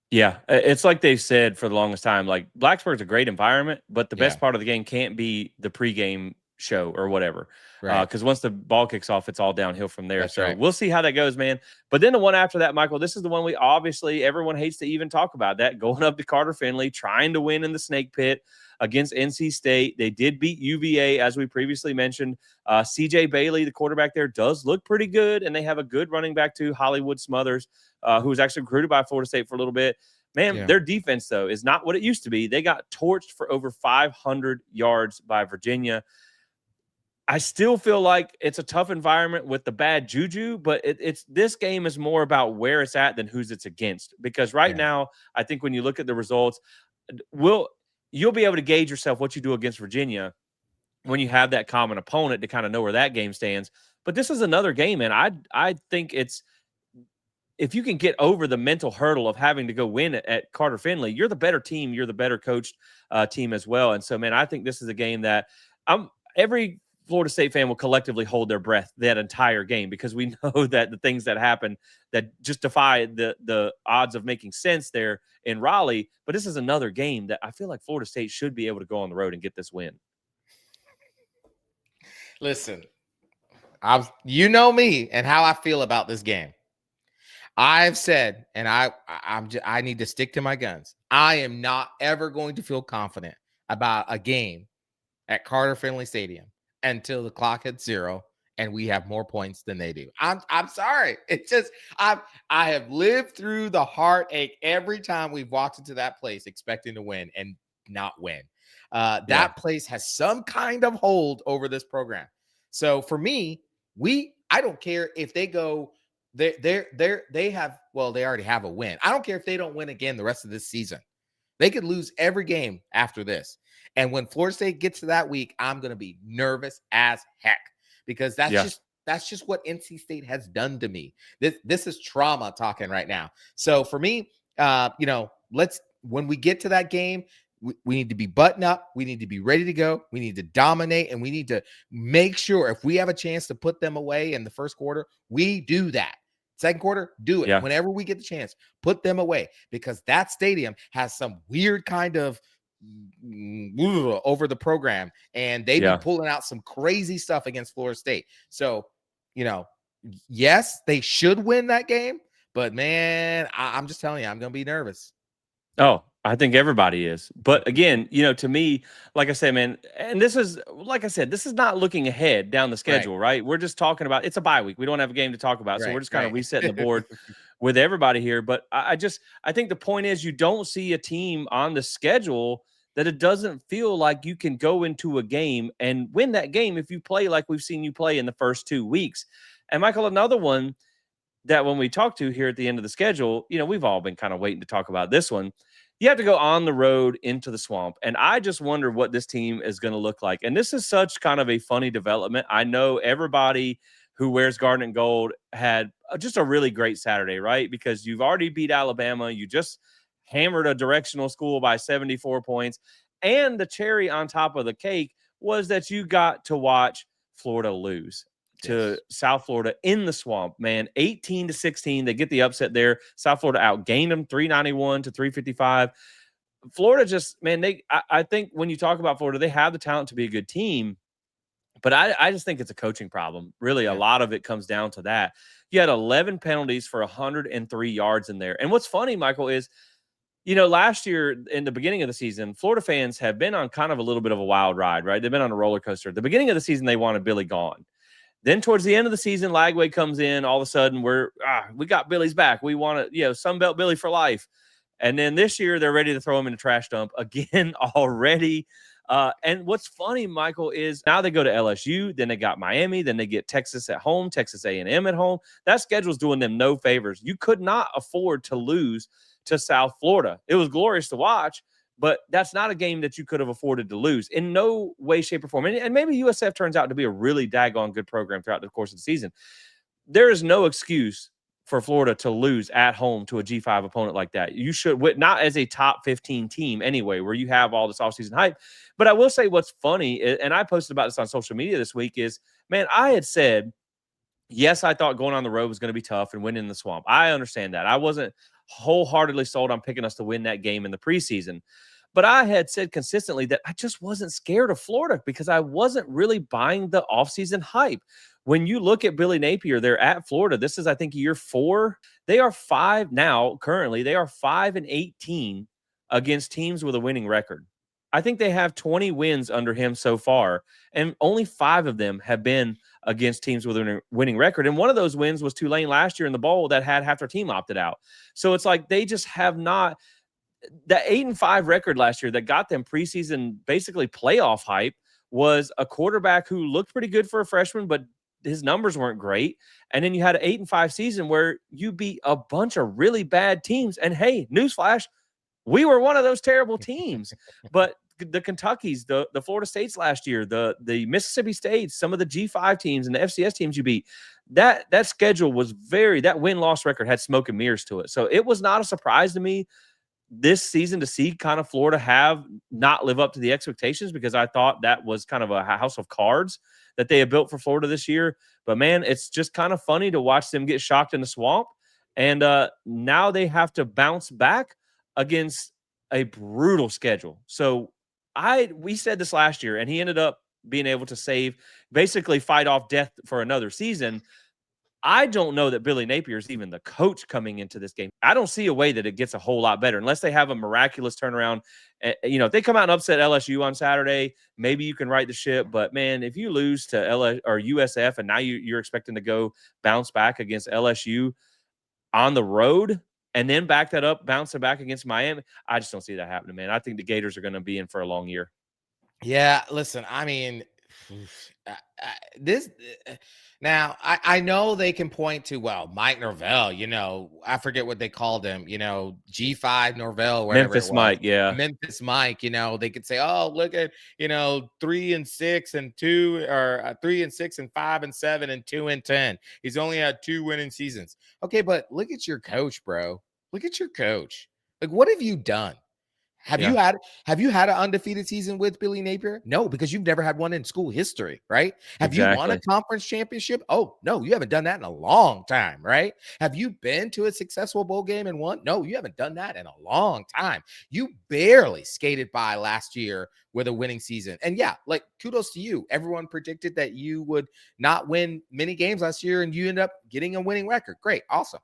Yeah, it's like they've said for the longest time, like Blacksburg's a great environment, but the best part of the game can't be the pregame show or whatever. Right. Because once the ball kicks off, it's all downhill from there. That's so right. We'll see how that goes, man. But then the one after that, Michael, this is the one everyone hates to even talk about, that going up to Carter Finley, trying to win in the snake pit against NC State. They did beat UVA, as we previously mentioned. CJ Bailey, the quarterback there, does look pretty good, and they have a good running back too, Hollywood Smothers, who was actually recruited by Florida State for a little bit. Man, their defense, though, is not what it used to be. They got torched for over 500 yards by Virginia. I still feel like it's a tough environment with the bad juju, but this game is more about where it's at than who's it's against. Because right now, I think when you look at the results, you'll be able to gauge yourself what you do against Virginia when you have that common opponent to kind of know where that game stands. But this is another game, man. I think if you can get over the mental hurdle of having to go win at Carter Finley, you're the better team. You're the better coached team as well. And so, man, I think this is a game that every Florida State fan will collectively hold their breath that entire game, because we know that the things that happen that just defy the odds of making sense there in Raleigh. But this is another game that I feel like Florida State should be able to go on the road and get this win. Listen, you know me and how I feel about this game. I've said, and I need to stick to my guns. I am not ever going to feel confident about a game at Carter Finley Stadium until the clock hits 0 and we have more points than they do. I'm sorry. It's just I have lived through the heartache every time we've walked into that place expecting to win and not win. That place has some kind of hold over this program. So for me, I don't care if they go. They already have a win. I don't care if they don't win again the rest of this season. They could lose every game after this. And when Florida State gets to that week, I'm going to be nervous as heck, because that's just what NC State has done to me. This is trauma talking right now. So for me, when we get to that game, we need to be buttoned up. We need to be ready to go. We need to dominate, and we need to make sure if we have a chance to put them away in the first quarter, we do that. Second quarter, do it. Yeah. Whenever we get the chance, put them away, because that stadium has some weird kind of over the program, and they've been pulling out some crazy stuff against Florida State. So, yes, they should win that game, but man, I'm just telling you, I'm going to be nervous. Oh, I think everybody is. But again, to me, like I said, man, and this is, like I said, this is not looking ahead down the schedule, right? We're just talking about, it's a bye week. We don't have a game to talk about. So we're just kind of resetting the board with everybody here. But I think the point is, you don't see a team on the schedule that it doesn't feel like you can go into a game and win that game if you play like we've seen you play in the first 2 weeks. And Michael, another one that when we talk to here at the end of the schedule, we've all been kind of waiting to talk about this one. You have to go on the road into the swamp. And I just wonder what this team is going to look like. And this is such kind of a funny development. I know everybody who wears garnet gold, had just a really great Saturday, right? Because you've already beat Alabama. You just hammered a directional school by 74 points. And the cherry on top of the cake was that you got to watch Florida lose to South Florida in the swamp, man. 18-16. They get the upset there. South Florida outgained them 391 to 355. Florida just, man, I think when you talk about Florida, they have the talent to be a good team. But I just think it's a coaching problem. Really, a lot of it comes down to that. You had 11 penalties for 103 yards in there. And what's funny, Michael, is, last year in the beginning of the season, Florida fans have been on kind of a little bit of a wild ride, right? They've been on a roller coaster. At the beginning of the season, they wanted Billy gone. Then towards the end of the season, Lagway comes in. All of a sudden, we got Billy's back. We want to, Sunbelt Billy for life. And then this year, they're ready to throw him in the trash dump again already. And what's funny, Michael, is now they go to LSU, then they got Miami, then they get Texas at home, Texas A&M at home. That schedule's doing them no favors. You could not afford to lose to South Florida. It was glorious to watch, but that's not a game that you could have afforded to lose in no way, shape, or form. And maybe USF turns out to be a really daggone good program throughout the course of the season. There is no excuse for Florida to lose at home to a G5 opponent like that. You should, not as a top 15 team anyway, where you have all this offseason hype. But I will say what's funny, and I posted about this on social media this week, is, man, I had said, yes, I thought going on the road was going to be tough and winning in the swamp. I understand that. I wasn't wholeheartedly sold on picking us to win that game in the preseason. But I had said consistently that I just wasn't scared of Florida because I wasn't really buying the offseason hype. When you look at Billy Napier, they're at Florida. This is, I think, year 4. They are 5 now. Currently, they are 5-18 against teams with a winning record. I think they have 20 wins under him so far, and only 5 of them have been against teams with a winning record. And one of those wins was Tulane last year in the bowl that had half their team opted out. So it's like they just have not. That 8-5 record last year that got them preseason basically playoff hype was a quarterback who looked pretty good for a freshman, but his numbers weren't great. And then you had an 8-5 season where you beat a bunch of really bad teams. And hey, newsflash, we were one of those terrible teams. But the Kentuckys, the Florida States last year, the Mississippi States, some of the G5 teams and the FCS teams you beat, that schedule was that win-loss record had smoke and mirrors to it. So it was not a surprise to me this season to see kind of Florida have not live up to the expectations, because I thought that was kind of a house of cards that they have built for Florida this year. But man, it's just kind of funny to watch them get shocked in the swamp. And now they have to bounce back against a brutal schedule. So we said this last year, and he ended up being able to basically fight off death for another season. I don't know that Billy Napier is even the coach coming into this game. I don't see a way that it gets a whole lot better unless they have a miraculous turnaround. If they come out and upset LSU on Saturday, maybe you can right the ship. But man, if you lose to LSU or USF and now you're expecting to go bounce back against LSU on the road and then back that up, bouncing back against Miami, I just don't see that happening, man. I think the Gators are going to be in for a long year. Yeah, listen, I mean, now I know they can point to, Mike Norvell, I forget what they called him, G5 Norvell, whatever Memphis it was. Mike, yeah. Memphis Mike, they could say, oh, look at, 3-6 and 2, or 3-6 and 5 and 7 and 2 and 10. He's only had 2 winning seasons. Okay, but look at your coach, bro. Look at your coach. Like, what have you done? Have you had an undefeated season with Billy Napier? No, because you've never had one in school history, right? Have you won a conference championship? Oh, no, you haven't done that in a long time, right? Have you been to a successful bowl game and won? No, you haven't done that in a long time. You barely skated by last year with a winning season. And yeah, like, kudos to you. Everyone predicted that you would not win many games last year, and you end up getting a winning record. Great. Awesome.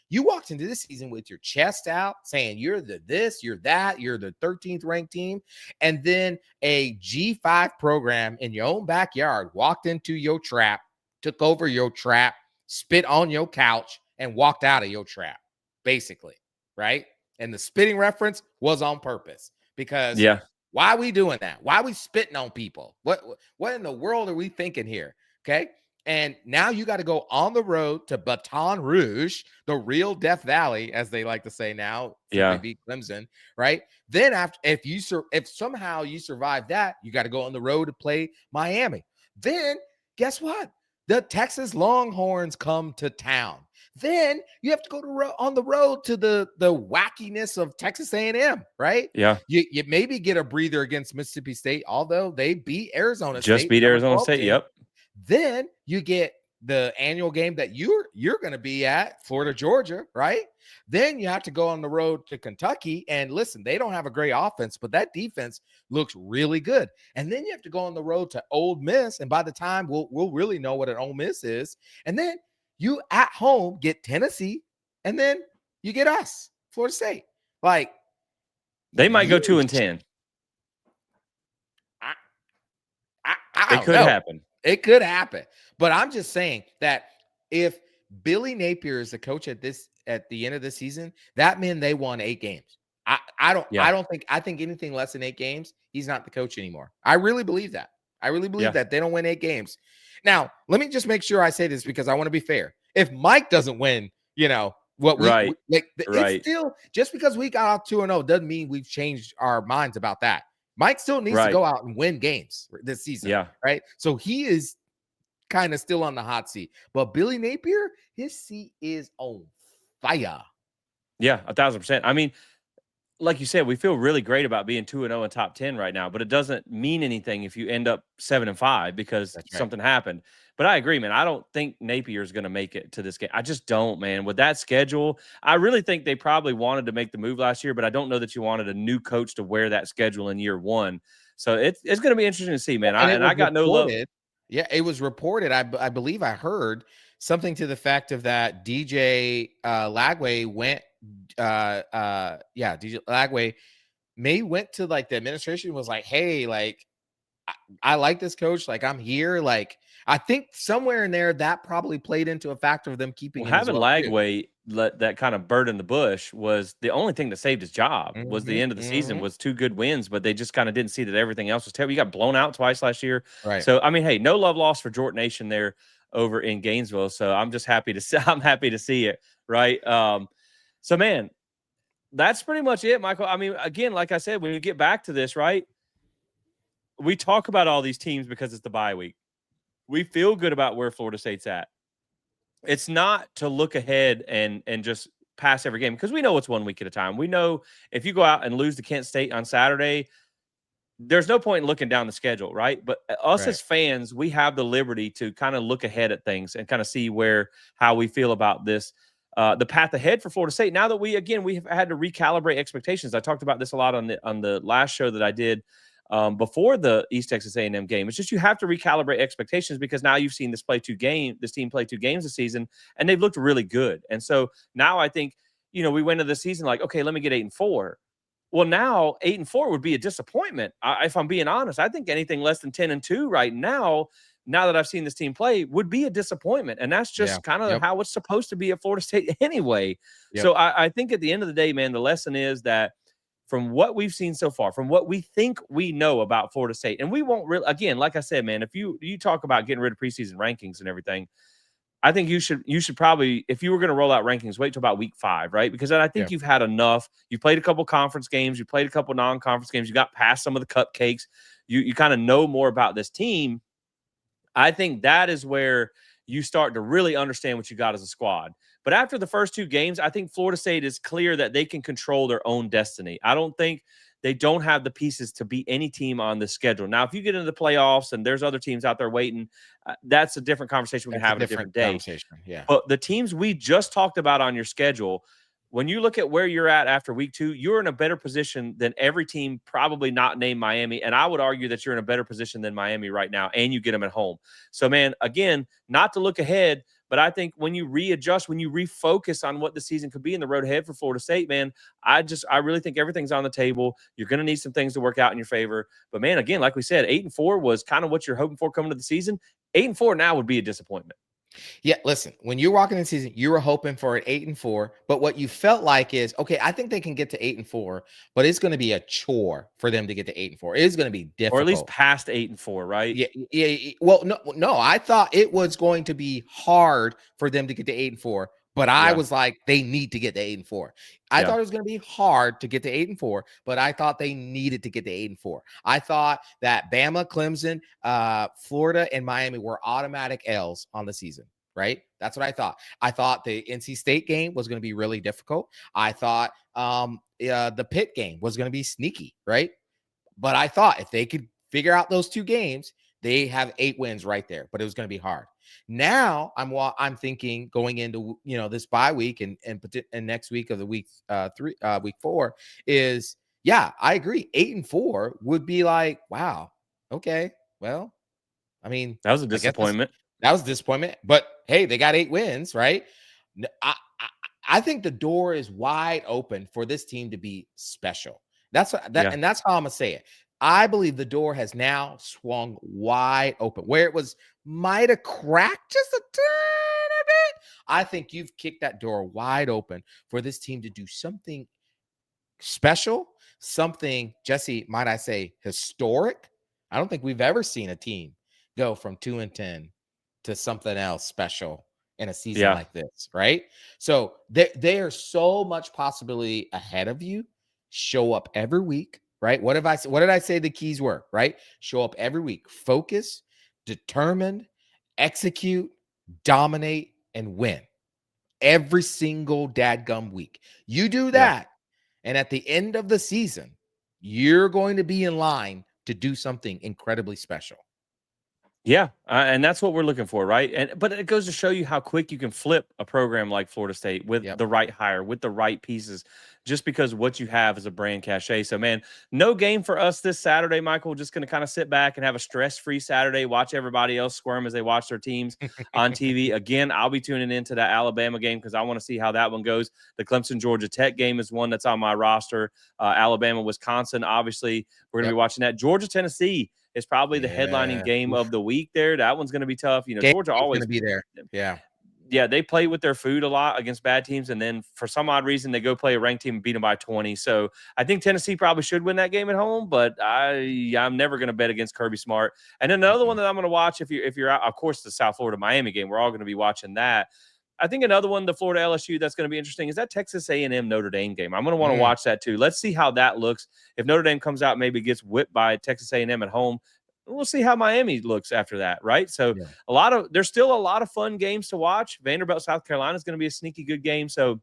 You walked into this season with your chest out saying you're the this, you're that, you're the 13th ranked team. And then a G5 program in your own backyard walked into your trap, took over your trap, spit on your couch, and walked out of your trap, basically, right? And the spitting reference was on purpose, because why are we doing that? Why are we spitting on people? What in the world are we thinking here? Okay. And now you got to go on the road to Baton Rouge, the real Death Valley, as they like to say now, since they beat Clemson, right? Then if somehow you survive that, you got to go on the road to play Miami. Then guess what? The Texas Longhorns come to town. Then you have to go on the road to the wackiness of Texas A&M, right? Yeah. You maybe get a breather against Mississippi State, although they beat Arizona State. Just beat Arizona State. Team. Yep. Then you get the annual game that you're going to be at, Florida, Georgia, right? Then you have to go on the road to Kentucky. And listen, they don't have a great offense, but that defense looks really good. And then you have to go on the road to Ole Miss. And by the time we'll really know what an Ole Miss is. And then you at home get Tennessee. And then you get us, Florida State. Like, they might go 2-10. It could happen. It could happen. But I'm just saying that if Billy Napier is the coach at the end of the season, that means they won 8 games. I think anything less than 8 games, he's not the coach anymore. I really believe that. I really believe that they don't win 8 games. Now, let me just make sure I say this because I want to be fair. If Mike doesn't win, it's still just because we got out 2-0 doesn't mean we've changed our minds about that. Mike still needs to go out and win games this season. Yeah. Right. So he is kind of still on the hot seat. But Billy Napier, his seat is on fire. Yeah, 1,000%. I mean, like you said, we feel really great about being 2-0 in top 10 right now, but it doesn't mean anything if you end up 7-5 because something happened. But I agree, man. I don't think Napier is going to make it to this game. I just don't, man. With that schedule, I really think they probably wanted to make the move last year, but I don't know that you wanted a new coach to wear that schedule in year 1. So it's going to be interesting to see, man. I got no love. Yeah, it was reported. I believe I heard something to the fact of that DJ Lagway went. DJ Lagway went to like the administration, was like, hey, like I like this coach, like I'm here. Like I think somewhere in there that probably played into a factor of them keeping him having Lagway let that kind of bird in the bush was the only thing that saved his job. Was the end of the season was 2 good wins, but they just kind of didn't see that everything else was terrible. You got blown out twice last year, right? So I mean, hey, no love lost for Jordan Nation there over in Gainesville. So I'm just happy to see it, right? So man, that's pretty much it, Michael. I mean, again, like I said, when you get back to this, right? We talk about all these teams because it's the bye week. We feel good about where Florida State's at. It's not to look ahead and just pass every game because we know it's 1 week at a time. We know if you go out and lose to Kent State on Saturday, there's no point in looking down the schedule, right? But us as fans, we have the liberty to kind of look ahead at things and kind of see how we feel about this. The path ahead for Florida State. Now that we've had to recalibrate expectations. I talked about this a lot on the last show that I did before the East Texas A&M game. It's just you have to recalibrate expectations because now you've seen this team play 2 games this season, and they've looked really good. And so now I think, we went into the season like, okay, let me get 8-4. Well, now 8-4 would be a disappointment. If I'm being honest, I think anything less than 10-2 right now that I've seen this team play, would be a disappointment. And that's just kind of how it's supposed to be at Florida State anyway. So I think at the end of the day, man, the lesson is that from what we've seen so far, from what we think we know about Florida State, and we won't really, again, like I said, man, if you talk about getting rid of preseason rankings and everything, I think you should probably, if you were going to roll out rankings, wait till about week 5, right? Because then I think you've had enough. You played a couple conference games, you played a couple non-conference games, you got past some of the cupcakes, you kind of know more about this team. I think that is where you start to really understand what you got as a squad. But after the first 2 games, I think Florida State is clear that they can control their own destiny. I don't think they don't have the pieces to beat any team on the schedule. Now, if you get into the playoffs and there's other teams out there waiting, that's a different conversation we can have on a different day. Yeah. But the teams we just talked about on your schedule, when you look at where you're at after week 2, you're in a better position than every team probably not named Miami. And I would argue that you're in a better position than Miami right now, and you get them at home. So, man, again, not to look ahead, but I think when you readjust, when you refocus on what the season could be in the road ahead for Florida State, man, I really think everything's on the table. You're going to need some things to work out in your favor. But, man, again, like we said, 8-4 was kind of what you're hoping for coming to the season. 8-4 now would be a disappointment. Yeah, listen, when you're walking in the season, you were hoping for an 8-4, but what you felt like is, okay, I think they can get to 8-4, but it's going to be a chore for them to get to 8-4. It's going to be difficult. Or at least past 8-4, right? Yeah. Well, no, I thought it was going to be hard for them to get to 8-4, But I was like, they need to get to 8-4. I thought it was going to be hard to get to 8-4, but I thought they needed to get to 8-4. I thought that Bama, Clemson, Florida, and Miami were automatic L's on the season, right? That's what I thought. I thought the NC State game was going to be really difficult. I thought the Pitt game was going to be sneaky, right? But I thought if they could figure out those 2 games, they have 8 wins right there, but it was going to be hard. Now I'm thinking going into this bye week and next week of the week 4 is I agree. 8-4 would be like, wow, okay, well, I mean, that was a disappointment. That was a disappointment, but hey, they got 8 wins, right? I think the door is wide open for this team to be special. And that's how I'm gonna say it. I believe the door has now swung wide open. Where it might have cracked just a tiny bit, I think you've kicked that door wide open for this team to do something special, something, Jesse, might I say, historic. I don't think we've ever seen a team go from 2-10 to something else special in a season like this, right? So there's so much possibility ahead of you. Show up every week, right? What did I say the keys were, right? Show up every week, focus, determined, execute, dominate, and win every single dadgum week. You do that, and at the end of the season, you're going to be in line to do something incredibly special. Yeah, and that's what we're looking for, right? But it goes to show you how quick you can flip a program like Florida State with the right hire, with the right pieces, just because what you have is a brand cachet. So, man, no game for us this Saturday, Michael. Just going to kind of sit back and have a stress-free Saturday, watch everybody else squirm as they watch their teams on TV. Again, I'll be tuning into that Alabama game because I want to see how that one goes. The Clemson-Georgia Tech game is one that's on my roster. Alabama-Wisconsin, obviously, we're going to be watching that. Georgia-Tennessee is probably the headlining game of the week there. That one's going to be tough. Georgia always going to be there. Yeah, they play with their food a lot against bad teams, and then for some odd reason they go play a ranked team and beat them by 20. So I think Tennessee probably should win that game at home, but I'm never going to bet against Kirby Smart. And then another one that I'm going to watch if you're out, of course, the South Florida Miami game. We're all going to be watching that. I think another one, the Florida LSU, that's going to be interesting is that Texas A&M Notre Dame game. I'm going to want to watch that too. Let's see how that looks. If Notre Dame comes out, maybe gets whipped by Texas A&M at home, we'll see how Miami looks after that, right? So there's still a lot of fun games to watch. Vanderbilt, South Carolina is going to be a sneaky good game. So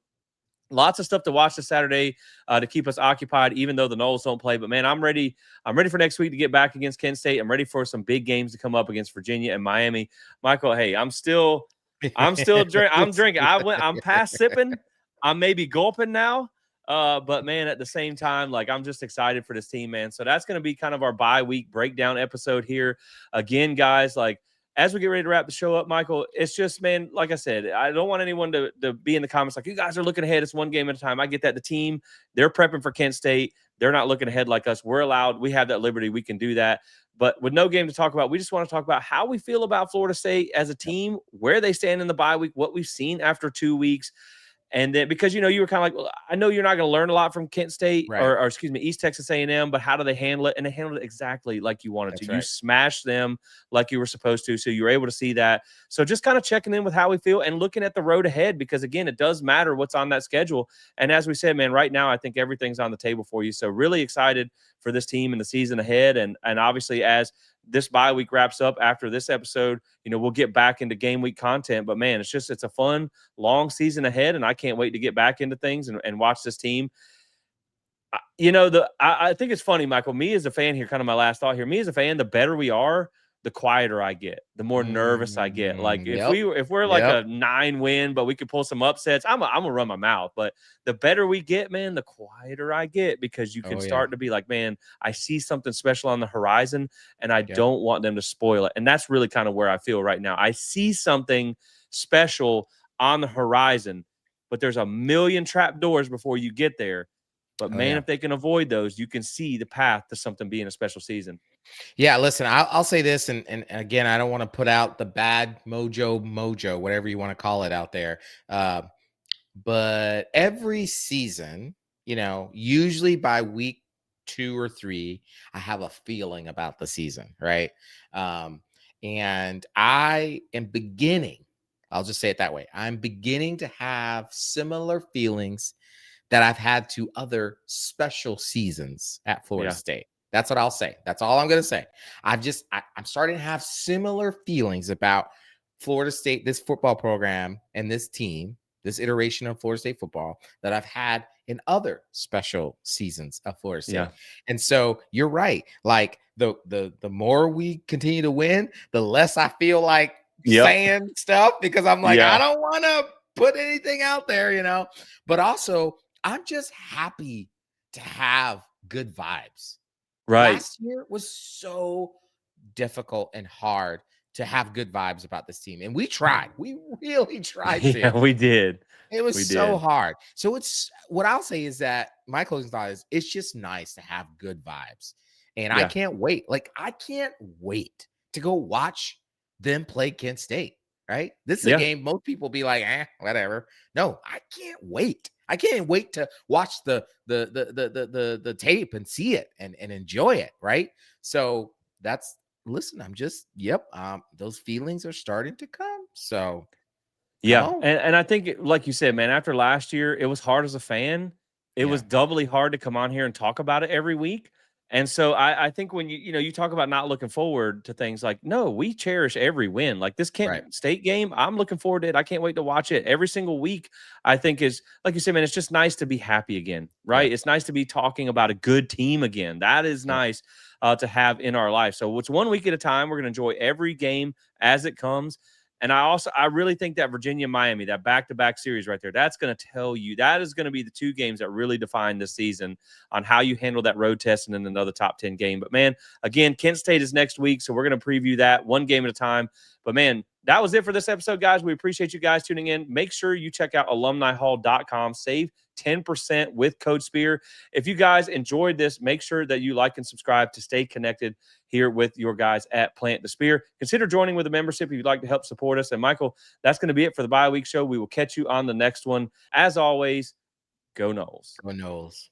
lots of stuff to watch this Saturday to keep us occupied, even though the Noles don't play. But man, I'm ready. I'm ready for next week to get back against Kent State. I'm ready for some big games to come up against Virginia and Miami. Michael, hey, I'm still drinking. I'm past sipping. I'm maybe gulping now. But man, at the same time, like I'm just excited for this team, man. So that's going to be kind of our bye week breakdown episode here. Again, guys, like as we get ready to wrap the show up, Michael, it's just, man, like I said, I don't want anyone to be in the comments like, you guys are looking ahead. It's one game at a time. I get that. The team, they're prepping for Kent State. They're not looking ahead like us. We're allowed. We have that liberty. We can do that. But with no game to talk about, we just want to talk about how we feel about Florida State as a team, where they stand in the bye week, what we've seen after 2 weeks. And then because, you were kind of like, well, I know you're not going to learn a lot from Kent State or excuse me, East Texas A&M, but how do they handle it? And they handled it exactly like you wanted to. You smashed them like you were supposed to. So you were able to see that. So just kind of checking in with how we feel and looking at the road ahead, because again, it does matter what's on that schedule. And as we said, man, right now, I think everything's on the table for you. So really excited for this team and the season ahead. And obviously as this bye week wraps up after this episode, we'll get back into game week content, but man, it's a fun, long season ahead. And I can't wait to get back into things and watch this team. I think it's funny, Michael, me as a fan here, kind of my last thought here, me as a fan, the better we are, the quieter I get, the more nervous I get. Like if we're like a 9-win, but we could pull some upsets, I'm gonna run my mouth. But the better we get, man, the quieter I get, because you can start to be like, man, I see something special on the horizon and I don't want them to spoil it. And that's really kind of where I feel right now. I see something special on the horizon, but there's a million trap doors before you get there. But man, if they can avoid those, you can see the path to something being a special season. Yeah, listen, I'll say this, and again, I don't want to put out the bad mojo, whatever you want to call it out there. But every season, usually by week 2 or 3, I have a feeling about the season, right? And I am beginning, I'll just say it that way. I'm beginning to have similar feelings that I've had to other special seasons at Florida State. That's what I'll say. That's all I'm going to say. I'm starting to have similar feelings about Florida State, this football program, and this team, this iteration of Florida State football that I've had in other special seasons of Florida State. And so you're right. Like the more we continue to win, the less I feel like saying stuff, because I'm like, I don't want to put anything out there, but also I'm just happy to have good vibes. Right. Last year was so difficult and hard to have good vibes about this team. And we tried. We really tried to. Yeah, we did. It was so hard. So what I'll say is that my closing thought is it's just nice to have good vibes. And I can't wait. Like, I can't wait to go watch them play Kent State. Right? This is a game most people be like, whatever. No, I can't wait. I can't wait to watch the tape and see it and enjoy it. Right? So I'm just those feelings are starting to come. So and I think, like you said, man, after last year, it was hard as a fan. It was doubly hard to come on here and talk about it every week. And so I think when you talk about not looking forward to things, like, no, we cherish every win. Like this Kent State game, I'm looking forward to it. I can't wait to watch it every single week. I think is, like you said, man, it's just nice to be happy again, right? It's nice to be talking about a good team again. That is nice to have in our life. So it's 1 week at a time. We're going to enjoy every game as it comes. And I really think that Virginia-Miami, that back-to-back series right there, that's going to tell you, that is going to be the two games that really define this season on how you handle that road test and then another top 10 game. But, man, again, Kent State is next week, so we're going to preview that one game at a time. But, man, that was it for this episode, guys. We appreciate you guys tuning in. Make sure you check out alumnihall.com. Save 10% with code SPEAR. If you guys enjoyed this, make sure that you like and subscribe to stay connected here with your guys at Plant the Spear. Consider joining with a membership if you'd like to help support us. And Michael, that's going to be it for the bye week show. We will catch you on the next one. As always, go Noles. Go Noles.